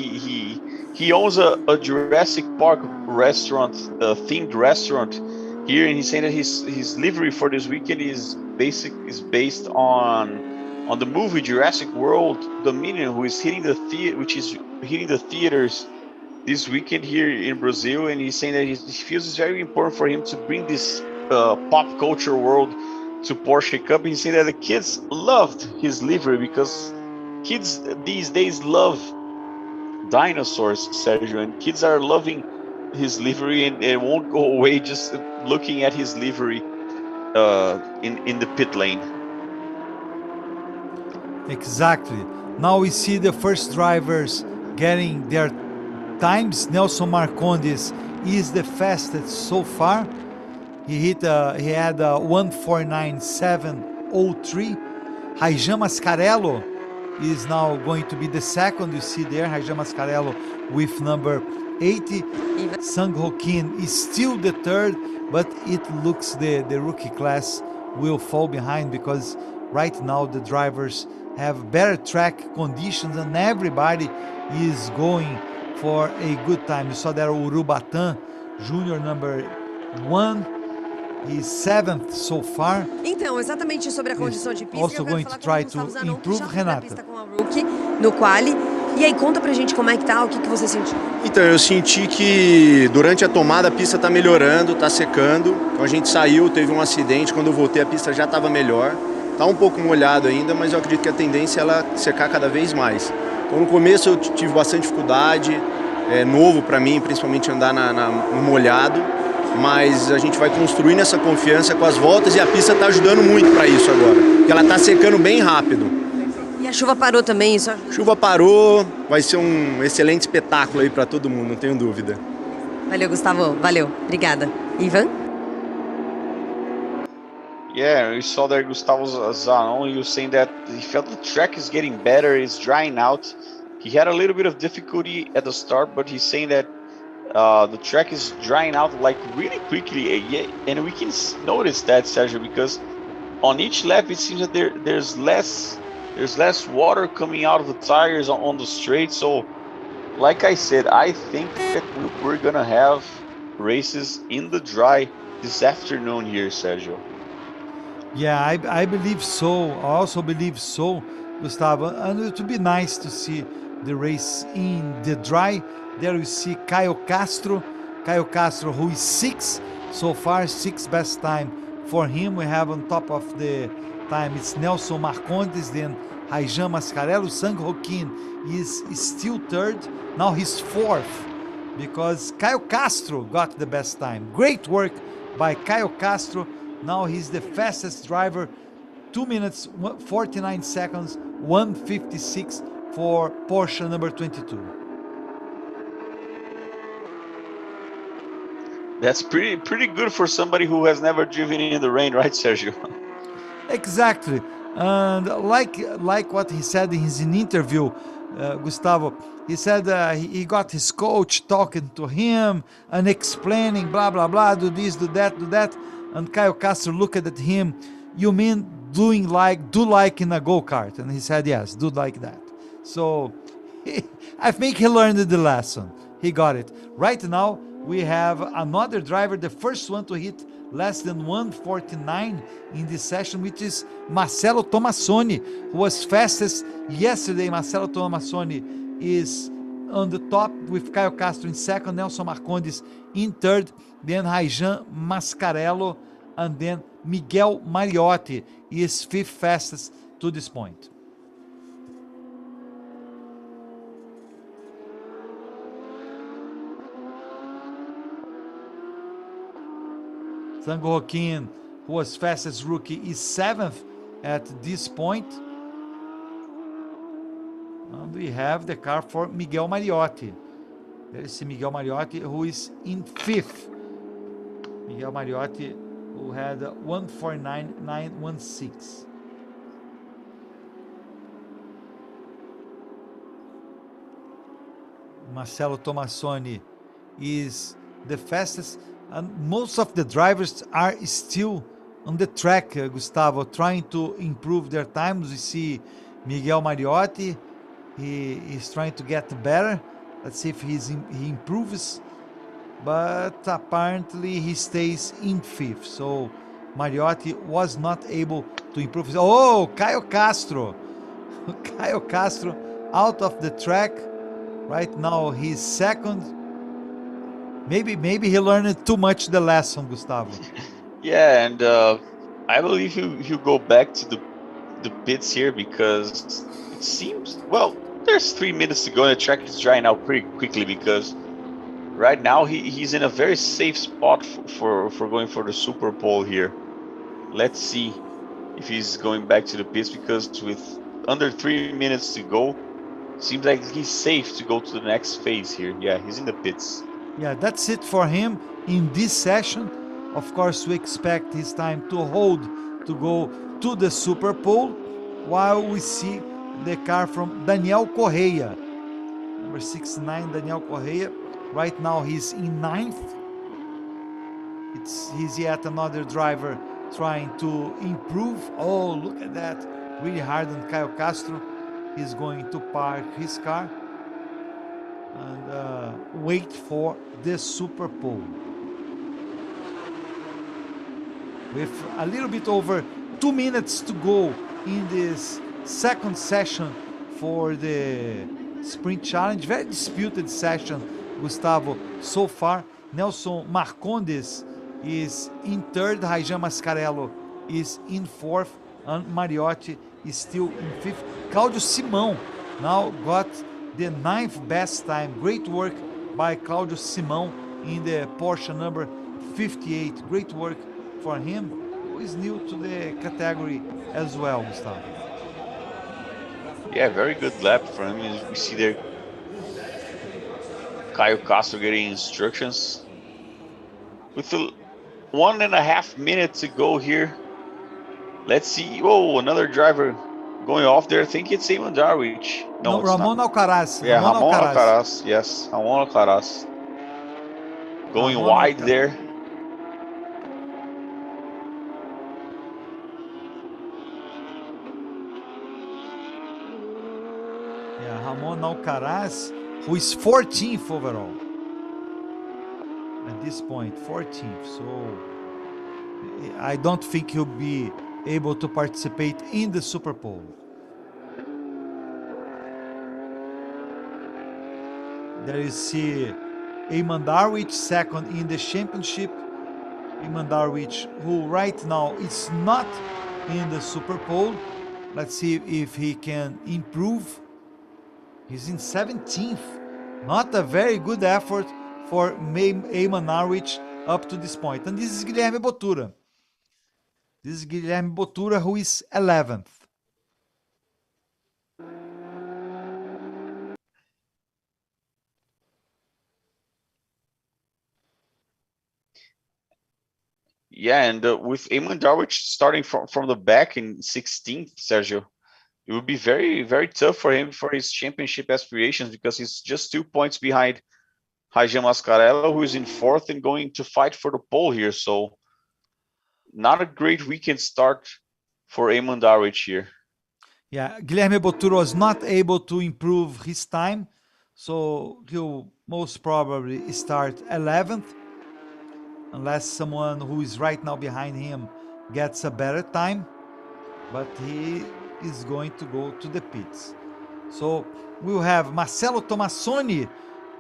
he owns a Jurassic Park restaurant, a themed restaurant here, and he's saying that his livery for this weekend is based on the movie Jurassic World Dominion, which is hitting the theaters this weekend here in Brazil, and he's saying that he feels it's very important for him to bring this pop culture world to Porsche Cup. He's saying that the kids loved his livery, because kids these days love dinosaurs, Sergio, and kids are loving his livery, and it won't go away just looking at his livery in the pit lane. Exactly. Now we see the first drivers getting their times. Nelson Marcondes is the fastest so far. He had 1:49.703. Raijan Mascarello is now going to be the second. You see there, Raijan Mascarello with number 80. Sang Ho Kim is still the third, but it looks the rookie class will fall behind, because right now the drivers have better track conditions and everybody is going for a good time. You saw there Urubatã Júnior, number 1. He's 7th so far. Então, exatamente sobre a condição de pista. Also going to try to improve, Renata. Pista com a rookie no Quali. E aí, conta pra gente como é que tá, o que você sentiu? Então, eu senti que durante a tomada a pista está melhorando, está secando. Então a gente saiu, teve um acidente, quando eu voltei a pista já estava melhor. Está um pouco molhado ainda, mas eu acredito que a tendência é ela secar cada vez mais. Então no começo eu tive bastante dificuldade, é novo para mim, principalmente andar no molhado. Mas a gente vai construindo essa confiança com as voltas e a pista está ajudando muito para isso agora. Porque ela está secando bem rápido. E a chuva parou também, isso? Chuva parou, vai ser um excelente espetáculo aí para todo mundo, não tenho dúvida. Valeu, Gustavo. Valeu. Obrigada. Ivan? Yeah, we saw there Gustavo Zanon. He was saying that he felt the track is getting better, it's drying out. He had a little bit of difficulty at the start, but he's saying that the track is drying out like really quickly. Yeah, and we can notice that, Sergio, because on each lap it seems that there's less water coming out of the tires on the straight. So, like I said, I think that we're gonna have races in the dry this afternoon here, Sergio. Yeah, I believe so. I also believe so, Gustavo. And it would be nice to see the race in the dry. There we see Caio Castro. Caio Castro, who is 6 so far, 6 best time for him. We have on top of the time, it's Nelson Marcondes, then Raijan Mascarello. Sang Joaquin is still 3rd. Now he's 4th because Caio Castro got the best time. Great work by Caio Castro. Now he's the fastest driver, 2 minutes, 49 seconds, 1:56 for Porsche number 22. That's pretty good for somebody who has never driven in the rain, right, Sergio? Exactly. And like what he said in his interview, Gustavo, he said he got his coach talking to him and explaining blah, blah, blah, do this, do that, do that. And Caio Castro looked at him, you mean do like in a go-kart? And he said, yes, do like that. So I think he learned the lesson. He got it. Right now, we have another driver, the first one to hit less than 1:49 in this session, which is Marcelo Tomassoni, who was fastest yesterday. Marcelo Tomassoni is on the top with Caio Castro in 2nd, Nelson Marcondes in 3rd, then Raijan Mascarello, and then Miguel Mariotti is 5th fastest to this point. Sang Joaquin, who was fastest rookie, is 7th at this point. And we have the car for Miguel Mariotti. There is Miguel Mariotti, who is in 5th. Miguel Mariotti, who had 1:49.916. Marcelo Tomassoni is the fastest, and most of the drivers are still on the track, Gustavo, trying to improve their times. We see Miguel Mariotti, he is trying to get better. Let's see if he improves, but apparently he stays in 5th. So Mariotti was not able to improve. Oh, Caio Castro. Caio Castro out of the track. Right now he's 2nd. Maybe he learned too much the lesson, Gustavo. Yeah, and I believe he'll go back to the pits here because it seems, well, there's 3 minutes to go and the track is drying out pretty quickly because right now he's in a very safe spot for going for the Super Pole here. Let's see if he's going back to the pits because with under 3 minutes to go, seems like he's safe to go to the next phase here. Yeah, he's in the pits. Yeah, that's it for him in this session. Of course, we expect his time to hold to go to the Super Pole, while we see the car from Daniel Correia. Number 69, Daniel Correia. Right now he's in 9th. He's yet another driver trying to improve. Oh, look at that. Really hard on Caio Castro. He's going to park his car and wait for the Super Pole. With a little bit over 2 minutes to go in this second session for the Sprint Challenge. Very disputed session, Gustavo, so far. Nelson Marcondes is in third, Raijan Mascarello is in fourth, and Mariotti is still in fifth. Claudio Simão now got the 9th best time. Great work by Claudio Simão in the Porsche number 58. Great work for him, who is new to the category as well, Gustavo. Yeah, very good lap for him. We see there Caio Castro getting instructions. With 1.5 minutes to go here. Let's see. Oh, another driver going off there. I think it's Eamon Darwich. No, it's Ramon not. Alcaraz. Yeah, Ramon Alcaraz. Yes, Ramon Alcaraz. Going Ramon wide Alcaraz. there. Yeah, Ramon Alcaraz, who is 14th overall. At this point, 14th. So I don't think he'll be able to participate in the Super Bowl. There you see Eamon Darwich, second in the championship. Eamon Darwich, who right now is not in the Super Bowl. Let's see if he can improve. He's in 17th. Not a very good effort for Eamon Darwich up to this point. And this is Guilherme Bottura. This is Guilherme Bottura, who is 11th. Yeah, and with Eamon Darwich starting from the back in 16th, Sergio, it would be very, very tough for him for his championship aspirations, because he's just 2 points behind Raijan Mascarello, who is in fourth and going to fight for the pole here. So not a great weekend start for Eamon Darwich here. Yeah, Guilherme Bottura was not able to improve his time, so he'll most probably start 11th, unless someone who is right now behind him gets a better time, but he is going to go to the pits. So we'll have Marcelo Tomassoni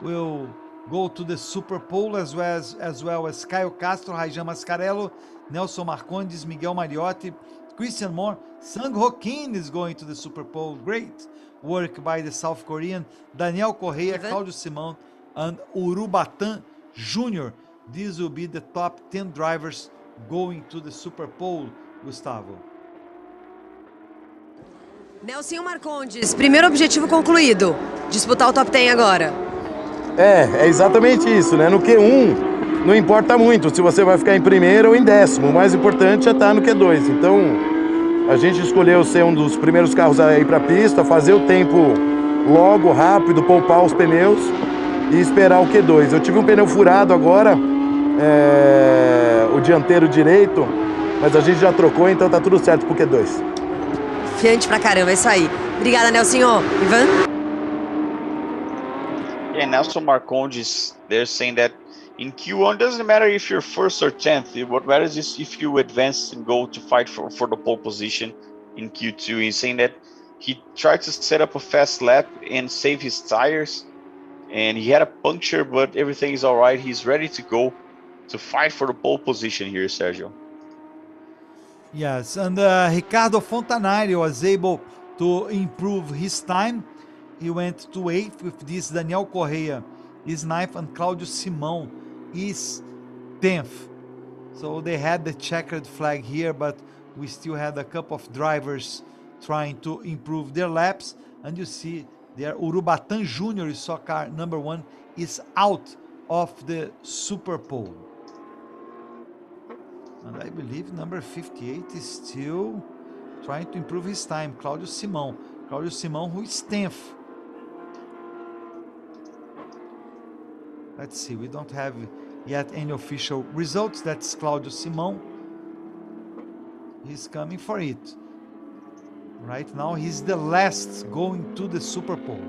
will go to the Super Bowl, as well as Caio Castro, Raijan Mascarello, Nelson Marcondes, Miguel Mariotti, Christian Moore. Sang Ho Kim is going to the Super Bowl. Great work by the South Korean. Daniel Correia, Claudio Simão, and Urubatan Jr. These will be the top 10 drivers going to the Super Bowl, Gustavo. Nelson Marcondes, primeiro objetivo concluído. Disputar o top 10 agora. É exatamente isso, né? No Q1 não importa muito se você vai ficar em primeiro ou em décimo. O mais importante é estar no Q2. Então a gente escolheu ser um dos primeiros carros a ir para a pista, fazer o tempo logo, rápido, poupar os pneus e esperar o Q2. Eu tive um pneu furado agora, o dianteiro direito, mas a gente já trocou, então tá tudo certo pro Q2. Fiante pra caramba, é isso aí. Obrigada, Nelson. Ivan? Yeah, Nelson Marcondes, they're saying that in Q1, doesn't matter if you're first or 10th. What matters is if you advance and go to fight for the pole position in Q2. He's saying that he tried to set up a fast lap and save his tires, and he had a puncture, but everything is all right. He's ready to go to fight for the pole position here, Sergio. Yes, and Ricardo Fontanari was able to improve his time. He went to 8th with this. Daniel Correia is 9th, and Claudio Simão is 10th. So they had the checkered flag here, but we still had a couple of drivers trying to improve their laps. And you see there, Urubatan Jr., saw car number 1, is out of the Super Bowl. And I believe number 58 is still trying to improve his time, Claudio Simão. Claudio Simão, who is 10th. Let's see, we don't have yet any official results. That's Claudio Simão. He's coming for it. Right now, he's the last going to the Super Bowl.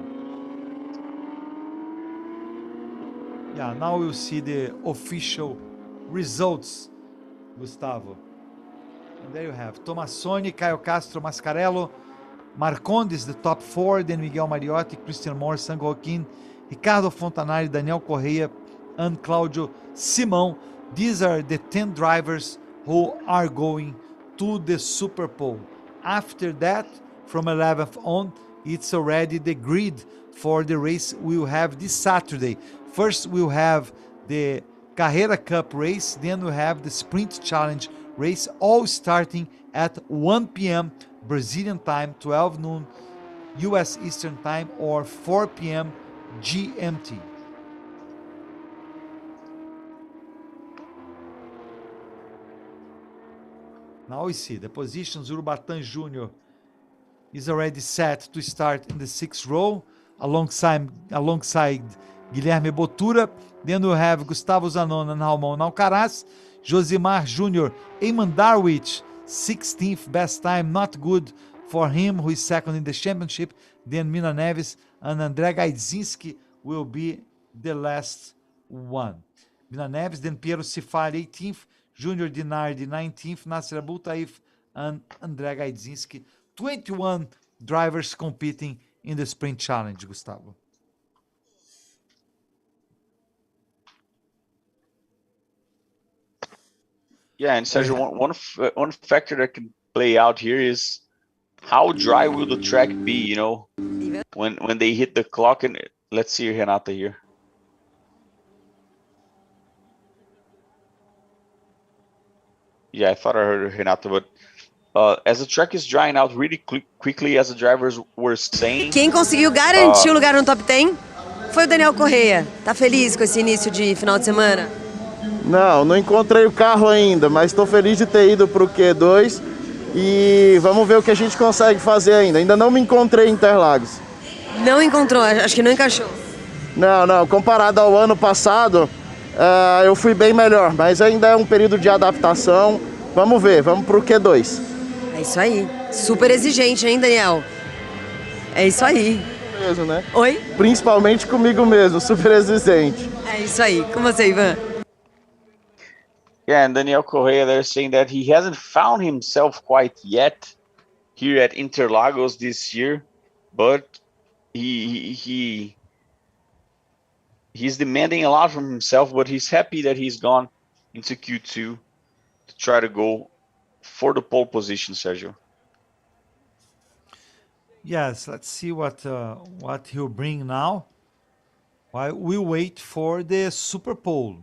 Yeah, now we'll see the official results, Gustavo. And there you have Tomassoni, Caio Castro, Mascarello, Marcondes, the top 4, then Miguel Mariotti, Christian Moore, San Joaquin, Ricardo Fontanari, Daniel Correia, and Claudio Simão. These are the 10 drivers who are going to the Super Pole. After that, from 11th on, it's already the grid for the race we'll have this Saturday. First, we'll have the Carrera Cup race, then we'll have the Sprint Challenge race, all starting at 1 p.m. Brazilian time, 12 noon US Eastern time, or 4 p.m. GMT. Now we see the positions. Urubatán Jr. is already set to start in the 6th row alongside Guilherme Botura. Then we'll have Gustavo Zanon and Ramon Alcaraz. Josimar Jr., Eamon Darwich, 16th best time, not good for him, who is second in the championship. Then Mina Neves and André Gaidzinski will be the last one. Mina Neves, then Piero Cifari, 18th, Junior Dinardi, 19th, Nasser Abultaif, and André Gaidzinski. 21 drivers competing in the Sprint Challenge, Gustavo. Yeah, and Sergio, one factor that can play out here is how dry will the track be, you know, when they hit the clock. And let's see Renata here. Yeah, I thought I heard Renata, but as the track is drying out really quickly, as the drivers were saying... Quem conseguiu garantir o lugar no top 10 foi o Daniel Correia. Tá feliz com esse início de final de semana? Não encontrei o carro ainda, mas estou feliz de ter ido para o Q2 e vamos ver o que a gente consegue fazer ainda. Ainda não me encontrei em Interlagos. Não encontrou, acho que não encaixou. Não, comparado ao ano passado, eu fui bem melhor, mas ainda é um período de adaptação. Vamos ver, vamos para o Q2. É isso aí, super exigente, hein, Daniel? É isso aí. Mesmo, né? Oi? Principalmente comigo mesmo, super exigente. É isso aí, com você, Ivan. Yeah, and Daniel Correia, they're saying that he hasn't found himself quite yet here at Interlagos this year, but he's demanding a lot from himself, but he's happy that he's gone into Q2 to try to go for the pole position, Sergio. Yes, let's see what he'll bring now. While we wait for the Super Pole.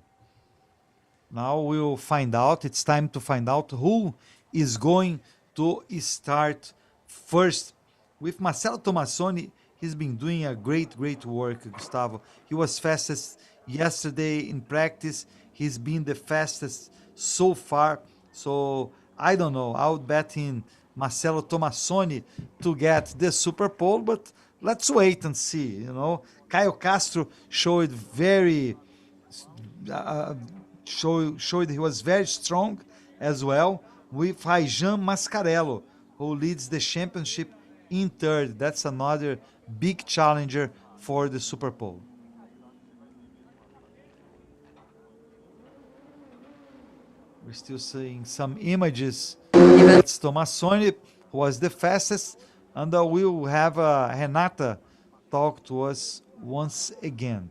Now we'll find out. It's time to find out who is going to start first. With Marcelo Tomassoni, he's been doing a great work, Gustavo. He was fastest yesterday in practice. He's been the fastest so far. So I don't know. I would bet in Marcelo Tomassoni to get the Super Pole, but let's wait and see. You know, Caio Castro showed he was very strong as well, with Raijan Mascarello, who leads the championship in third. That's another big challenger for the Super Pole. We're still seeing some images. That's Tomassoni, who was the fastest, and we'll have Renata talk to us once again.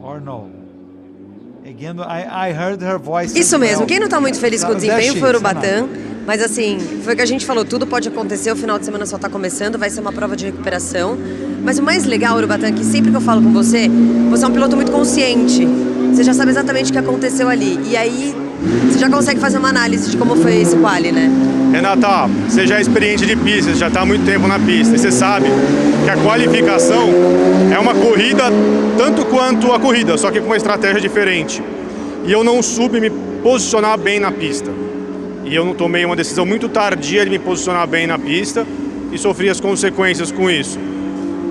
Or no? Again, I heard her voice. Isso mesmo, quem não tá muito feliz com o desempenho foi o Urubatán, mas assim, foi o que a gente falou, tudo pode acontecer, o final de semana só tá começando, vai ser uma prova de recuperação, mas o mais legal, Urubatán, é que sempre que eu falo com você, você é um piloto muito consciente, você já sabe exatamente o que aconteceu ali, e aí você já consegue fazer uma análise de como foi esse quali, né? Renata, você já é experiente de pista, você já está há muito tempo na pista, e você sabe que a qualificação é uma corrida tanto quanto a corrida, só que com uma estratégia diferente. E eu não soube me posicionar bem na pista. E eu não tomei uma decisão muito tardia de me posicionar bem na pista e sofri as consequências com isso.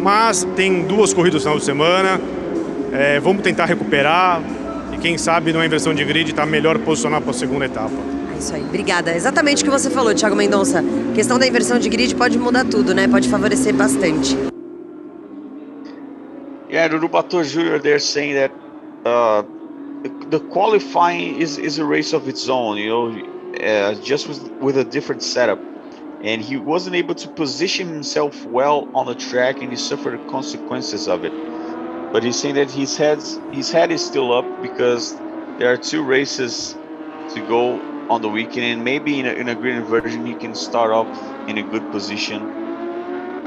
Mas tem 2 corridas no final de semana, vamos tentar recuperar e quem sabe numa inversão de grid está melhor posicionar para a segunda etapa. É isso aí, obrigada. Exatamente o que você falou, Thiago Mendonça. A questão da inversão de grid pode mudar tudo, né? Pode favorecer bastante. Yeah, Urubatán Jr., they're saying that the qualifying is a race of its own. You know, just with a different setup, and he wasn't able to position himself well on the track, and he suffered the consequences of it. But he's saying that his head is still up because there are 2 races to go on the weekend, and maybe in a green version he can start off in a good position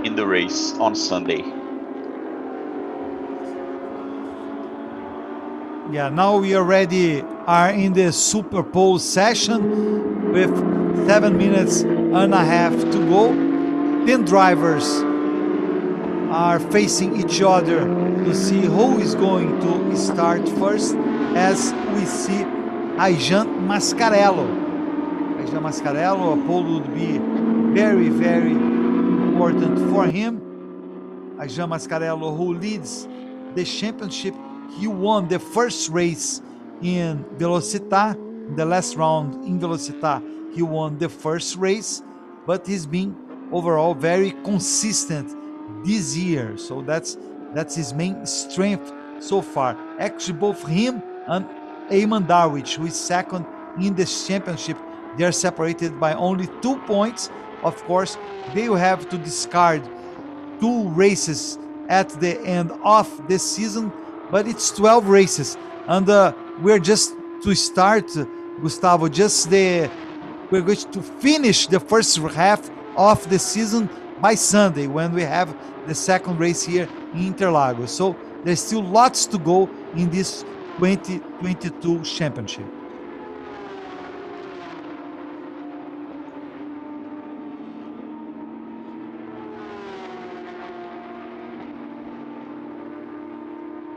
in the race on Sunday. Yeah, now we already are in the Super Pole session with 7 minutes and a half to go. 10 drivers are facing each other to see who is going to start first, as we see Ayjan Mascarello. Ayjan Mascarello, a pole would be very, very important for him. Ayjan Mascarello, who leads the championship, he won the first race in Velocitar. In the last round in Velocitar, he won the first race, but he's been overall very consistent this year. So that's his main strength so far. Actually, both him and Eamon Darwich, who is second in this championship, they are separated by only 2 points. Of course, they will have to discard 2 races at the end of the season, but it's 12 races, and we're just to start, Gustavo. We're going to finish the first half of the season by Sunday, when we have the second race here in Interlagos. So there's still lots to go in this 2022 championship.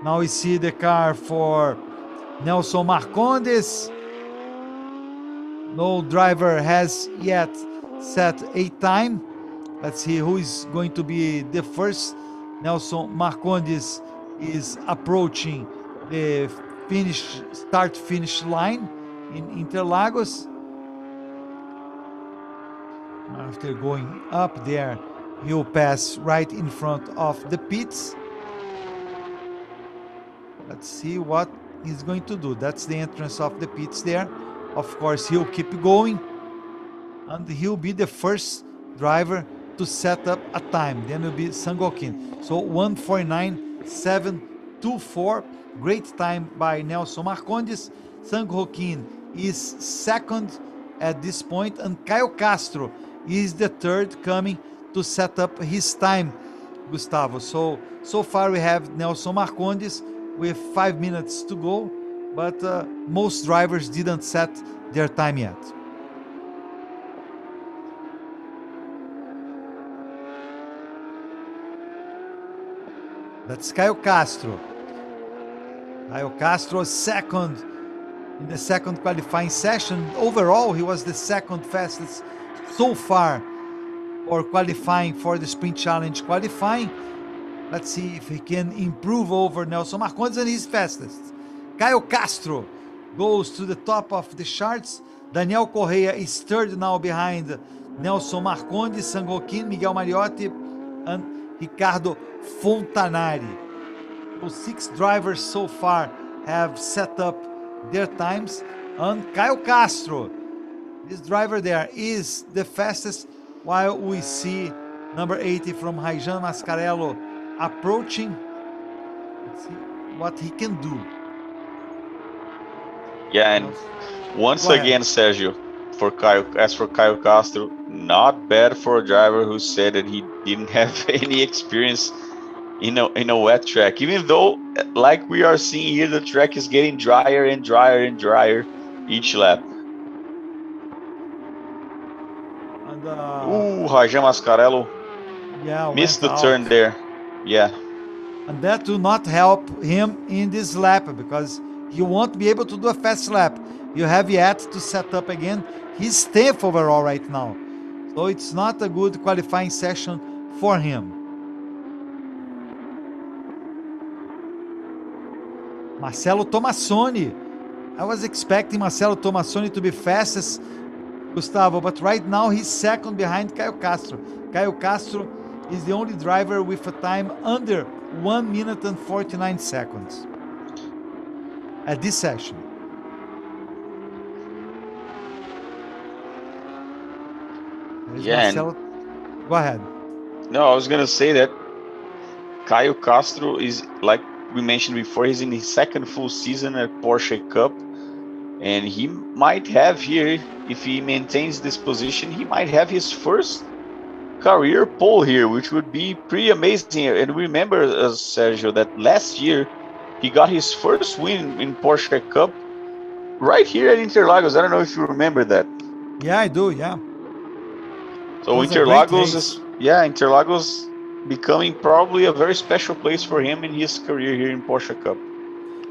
Now we see the car for Nelson Marcondes. No driver has yet set a time. Let's see who is going to be the first. Nelson Marcondes is approaching the start-finish line in Interlagos. After going up there, he'll pass right in front of the pits. Let's see what he's going to do. That's the entrance of the pits there. Of course, he'll keep going, and he'll be the first driver to set up a time. Then will be Sangokin. So 1:49.724. Great time by Nelson Marcondes. Sangokin is second at this point, and Caio Castro is the third, coming to set up his time, Gustavo. So far we have Nelson Marcondes with 5 minutes to go, but most drivers didn't set their time yet. That's Caio Castro. Caio Castro second in the second qualifying session. Overall, he was the second fastest so far for qualifying for the Sprint Challenge qualifying. Let's see if he can improve over Nelson Marcondes, and he's fastest. Caio Castro goes to the top of the charts. Daniel Correa is third now behind Nelson Marcondes, Sangokin, Miguel Mariotti, and Ricardo Fontanari. Those 6 drivers so far have set up their times, and Caio Castro, this driver there, is the fastest, while we see number 80 from Ayjan Mascarello approaching. Let's see what he can do. Yeah, and once again, Sergio, as for Caio Castro, not bad for a driver who said that he didn't have any experience in a wet track. Even though, like we are seeing here, the track is getting drier and drier and drier each lap. And Ayjan Mascarello missed the turn there. Yeah. And that will not help him in this lap, because he won't be able to do a fast lap. You have yet to set up again. He's 10th overall right now. So it's not a good qualifying session for him. Marcelo Tomassoni. I was expecting Marcelo Tomassoni to be fastest, Gustavo, but right now he's second behind Caio Castro. Caio Castro is the only driver with a time under 1 minute and 49 seconds at this session. There's Yeah, and Marcelo. Go ahead. no, I was gonna say that Caio Castro is, like we mentioned before, he's in his second full season at Porsche Cup, and he might have here, if he maintains this position, he might have his first career pole here, which would be pretty amazing. And remember, Sergio, that last year he got his first win in Porsche Cup right here at Interlagos. I don't know if you remember that. Yeah, I do. Yeah. So It was a great Interlagos race. is, yeah, Interlagos becoming probably a very special place for him in his career here in Porsche Cup.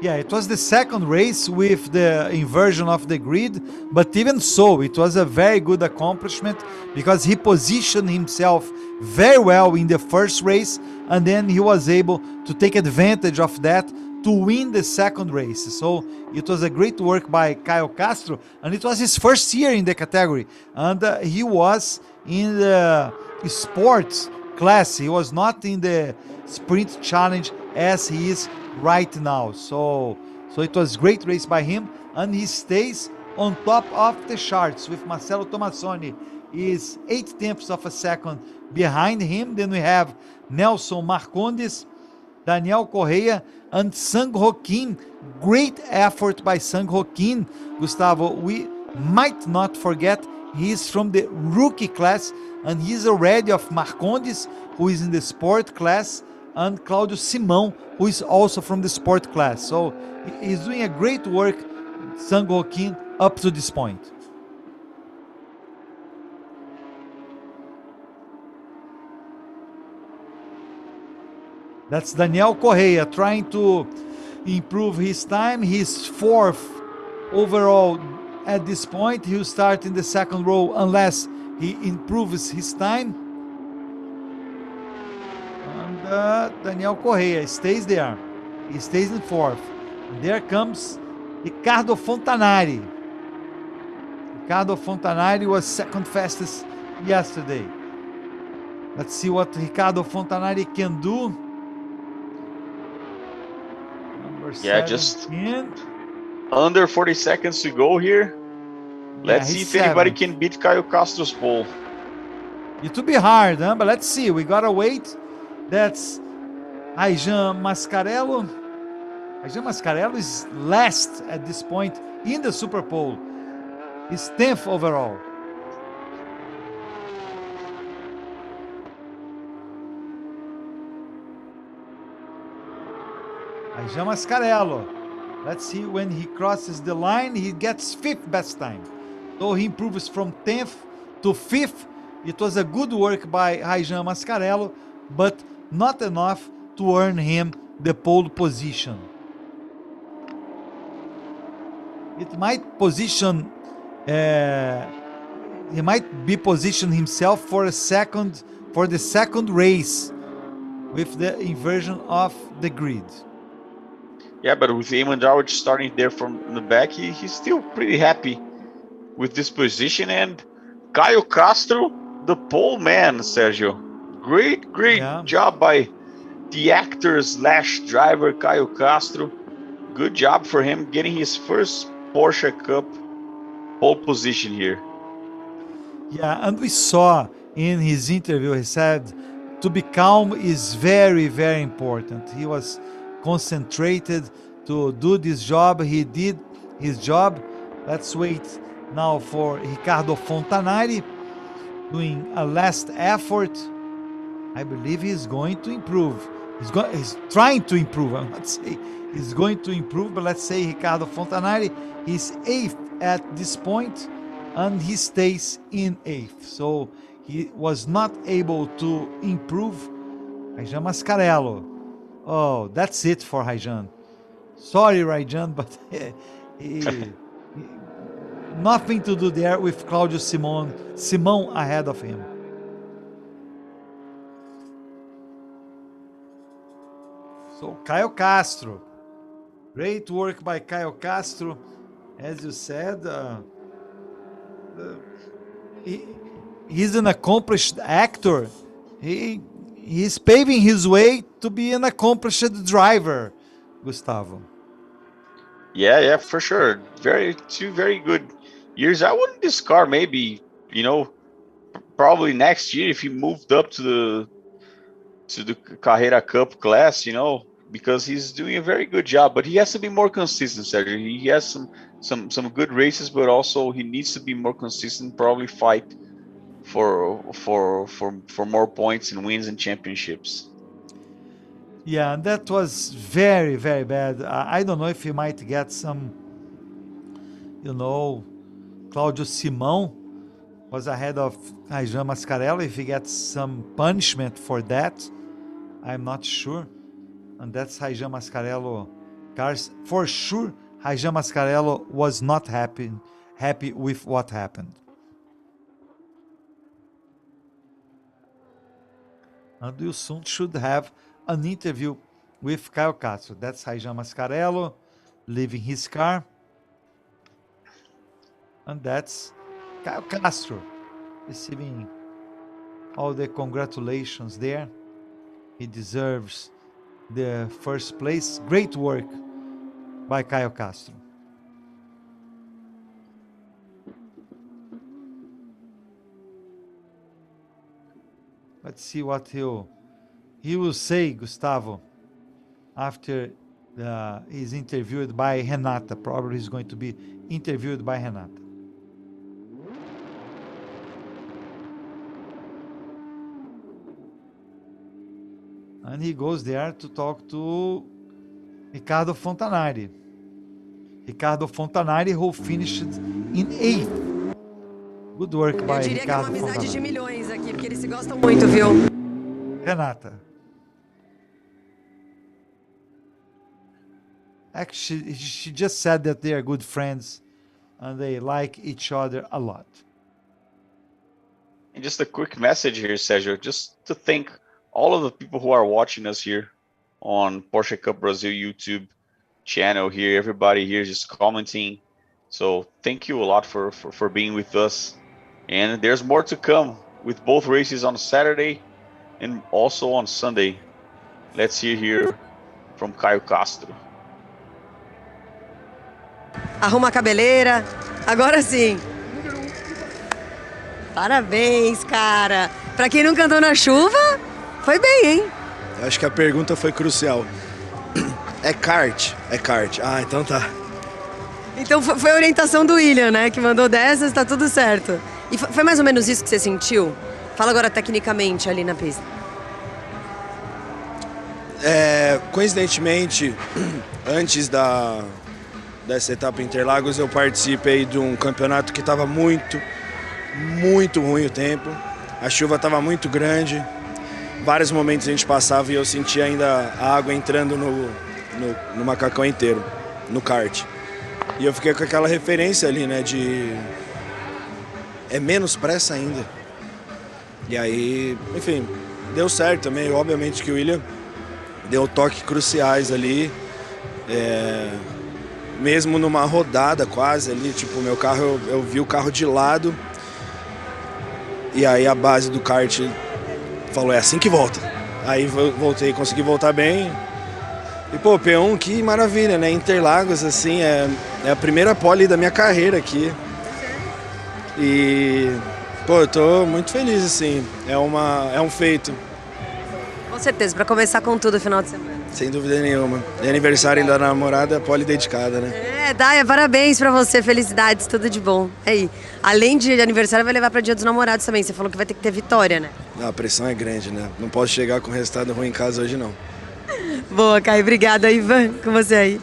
Yeah, it was the second race with the inversion of the grid, but even so, it was a very good accomplishment because he positioned himself very well in the first race, and then he was able to take advantage of that to win the second race. So it was a great work by Caio Castro, and it was his first year in the category, and he was in the sports class. He was not in the sprint challenge as he is right now. So it was great race by him, and he stays on top of the charts with Marcelo Tomassoni is 8 tenths of a second behind him. Then we have Nelson Marcondes, Daniel Correia, and Sang Joaquim. Great effort by Sang Joaquim, Gustavo. We might not forget he's from the rookie class, and he's already of Marcondes, who is in the sport class, and Claudio Simão, who is also from the sport class. So he's doing a great work, Sang Joaquim, up to this point. That's Daniel Correia trying to improve his time. He's fourth overall at this point. He'll start in the second row unless he improves his time. And Daniel Correia stays there. He stays in fourth. And there comes Ricardo Fontanari. Ricardo Fontanari was second fastest yesterday. Let's see what Ricardo Fontanari can do. Number Yeah, 17. just under 40 seconds to go here. Let's see if anybody can beat Caio Castro's pole. It will be hard, huh? But let's see. We gotta wait. That's Ayjan Mascarello. Ayjan Mascarello is last at this point in the Super Pole. He's 10th overall. Ayjan Mascarello. Let's see, when he crosses the line, he gets 5th best time. So he improves from 10th to 5th. It was a good work by Ayjan Mascarello, but not enough to earn him the pole position. It might position, he might be positioned himself for the second race with the inversion of the grid. Yeah, but with Eamon Dowd starting there from the back, he's still pretty happy with this position. And Caio Castro, the pole man, Sergio. Great job by the actor/driver Caio Castro. Good job for him getting his first Porsche Cup pole position here. Yeah, and we saw in his interview, he said to be calm is very, very important. He was concentrated to do this job. He did his job. Let's wait now for Ricardo Fontanari doing a last effort. I believe he's going to improve. He's trying to improve. I'm not saying he's going to improve, but let's say Ricardo Fontanari is 8th at this point, and he stays in 8th. So he was not able to improve. Ayjan Mascarello. Oh, that's it for Ayjan. Sorry, Ayjan, but nothing to do there with Claudio Simão ahead of him. So Caio Castro, great work by Caio Castro. As you said, he's an accomplished actor. He's paving his way to be an accomplished driver, Gustavo. Yeah, for sure. Two very good years. I wouldn't discard maybe, probably next year if he moved up to the Carrera Cup class, because he's doing a very good job. But he has to be more consistent, Sergio. He has some good races, but also he needs to be more consistent. Probably fight for more points and wins and championships. Yeah, that was very, very bad. I don't know if he might get some, Claudio Simão was ahead of Raijan Mascarello. If he gets some punishment for that, I'm not sure. And that's Raijan Mascarello cars. For sure, Raijan Mascarello was not happy with what happened. And you soon should have an interview with Caio Castro. That's Raijan Mascarello leaving his car. And that's Caio Castro receiving all the congratulations there. He deserves the first place. Great work by Caio Castro. Let's see what he will say, Gustavo, after he's interviewed by Renata. Probably he's going to be interviewed by Renata. And he goes there to talk to Ricardo Fontanari. Ricardo Fontanari, who finished in 8th. Good work by Ricardo Fontanari. Eu diria que é uma amizade de milhões aqui, porque eles se gostam muito, viu? Renata. Actually, she just said that they are good friends and they like each other a lot. And just a quick message here, Sergio, just to thank all of the people who are watching us here on Porsche Cup Brazil YouTube channel here. Everybody here just commenting. So thank you a lot for being with us. And there's more to come with both races on Saturday and also on Sunday. Let's hear from Caio Castro. Arruma a cabeleira. Agora sim. Parabéns, cara. Pra quem nunca andou na chuva, foi bem, hein? Acho que a pergunta foi crucial. É kart? É kart. Ah, então tá. Então foi a orientação do William, né? Que mandou dessas, tá tudo certo. E foi mais ou menos isso que você sentiu? Fala agora tecnicamente ali na pista. Coincidentemente, antes dessa etapa Interlagos, eu participei de um campeonato que estava muito ruim o tempo. A chuva estava muito grande. Vários momentos a gente passava e eu sentia ainda a água entrando no macacão inteiro, no kart. E eu fiquei com aquela referência ali, né, de... É menos pressa ainda. E aí, enfim, deu certo também. Obviamente que o William deu toques cruciais ali. Mesmo numa rodada quase ali, tipo, meu carro, eu vi o carro de lado. E aí a base do kart falou, é assim que volta. Aí voltei, consegui voltar bem. E pô, P1, que maravilha, né? Interlagos, assim, é a primeira pole da minha carreira aqui. E, pô, eu tô muito feliz, assim, é um feito. Com certeza, pra começar com tudo no final de semana. Sem dúvida nenhuma. E aniversário da namorada, pole dedicada, né? Daia, parabéns pra você, felicidades, tudo de bom. Aí, além de aniversário, vai levar pra Dia dos Namorados também. Você falou que vai ter que ter vitória, né? A pressão é grande, né? Não posso chegar com resultado ruim em casa hoje, não. Boa, Caio, obrigada, Ivan, com você aí.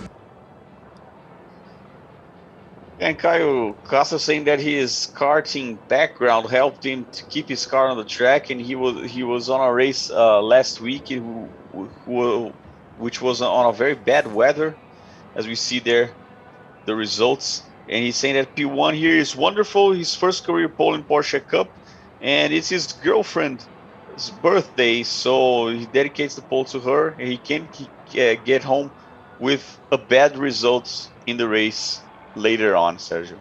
And Caio Castro saying that his karting background helped him to keep his car on the track, and he was on a race last week, which was on a very bad weather, as we see there, the results. And he's saying that P1 here is wonderful, his first career pole in Porsche Cup, and it's his girlfriend's birthday, so he dedicates the pole to her, and he can get home with a bad results in the race later on, Sergio.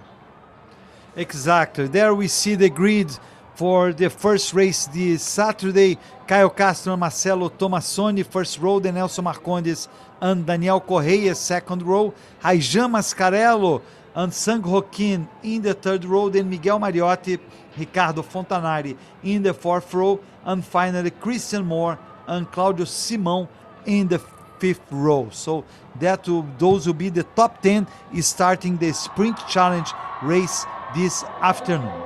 Exactly. There we see the grid for the first race this Saturday. Caio Castro and Marcelo Tomassoni, first row. Then Nelson Marcondes and Daniel Correia, second row. Raijan Mascarello and Sang Joaquin in the third row, then Miguel Mariotti, Ricardo Fontanari in the fourth row, and finally Christian Moore and Claudio Simão in the fifth row. So those will be the top 10 starting the Sprint Challenge race this afternoon.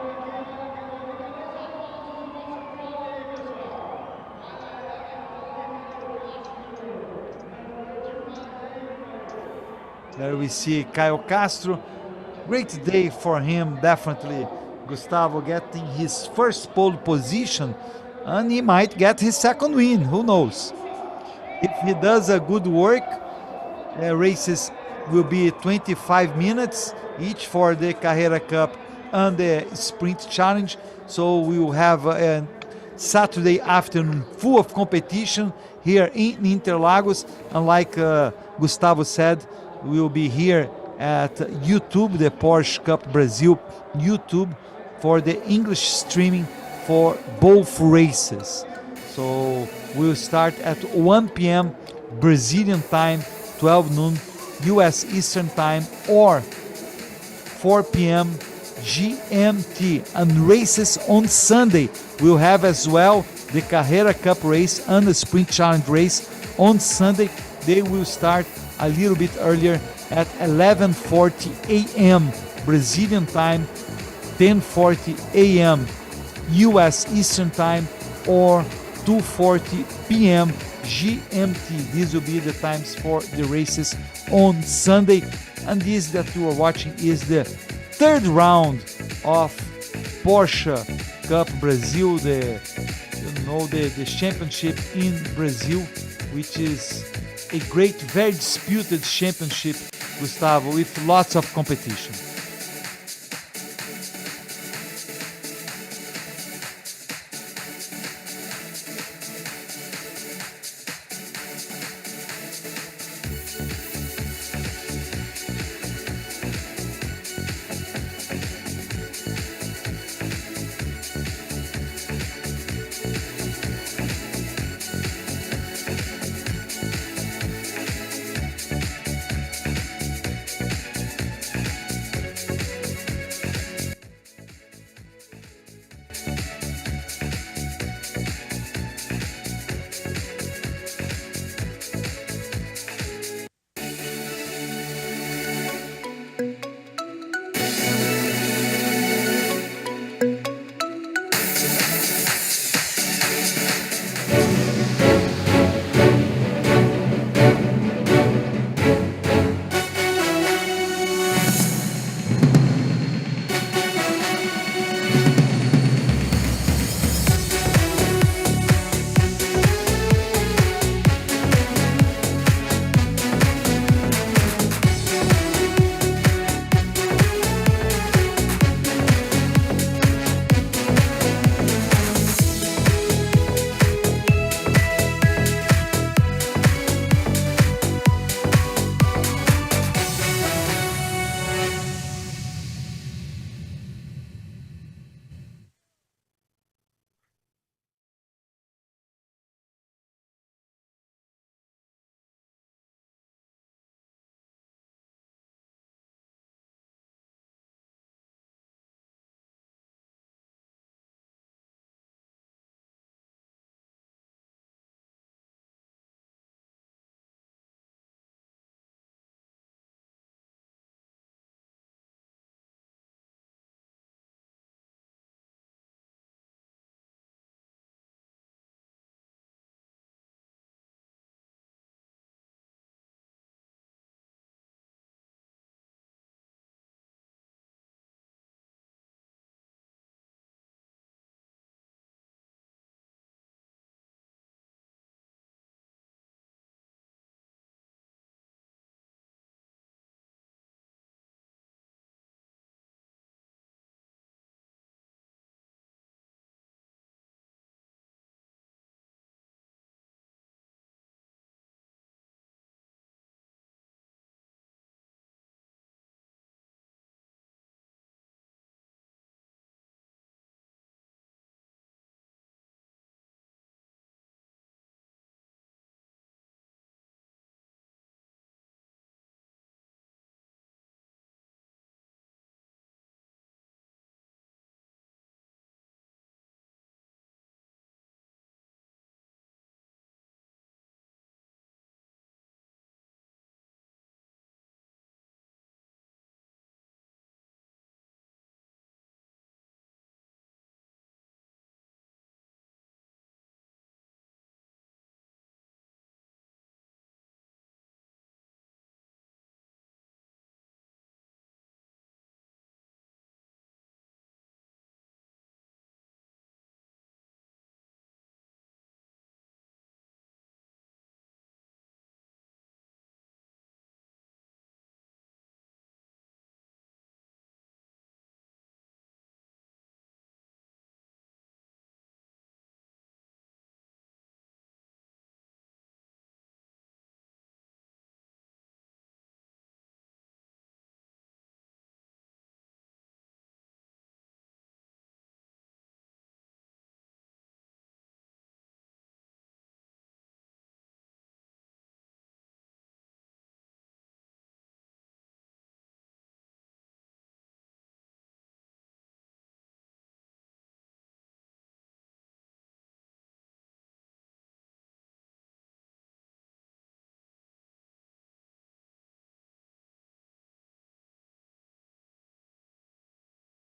There we see Caio Castro. Great day for him, definitely. Gustavo getting his first pole position, and he might get his second win, who knows. If he does a good work, races will be 25 minutes each for the Carrera Cup and the Sprint Challenge. So we will have a Saturday afternoon full of competition here in Interlagos. And like Gustavo said, we will be here at YouTube, the Porsche Cup Brasil YouTube, for the English streaming for both races. So we'll start at 1 p.m. Brazilian time, 12 noon US Eastern time, or 4 p.m. GMT. And races on Sunday, we'll have as well the Carrera Cup race and the Sprint Challenge race on Sunday. They will start a little bit earlier at 11:40 a.m. Brazilian time, 10:40 a.m. US Eastern time, or 2:40 p.m. GMT. These will be the times for the races on Sunday. And this that you are watching is the third round of Porsche Cup Brazil, the championship in Brazil, which is a great, very disputed championship, Gustavo, with lots of competition.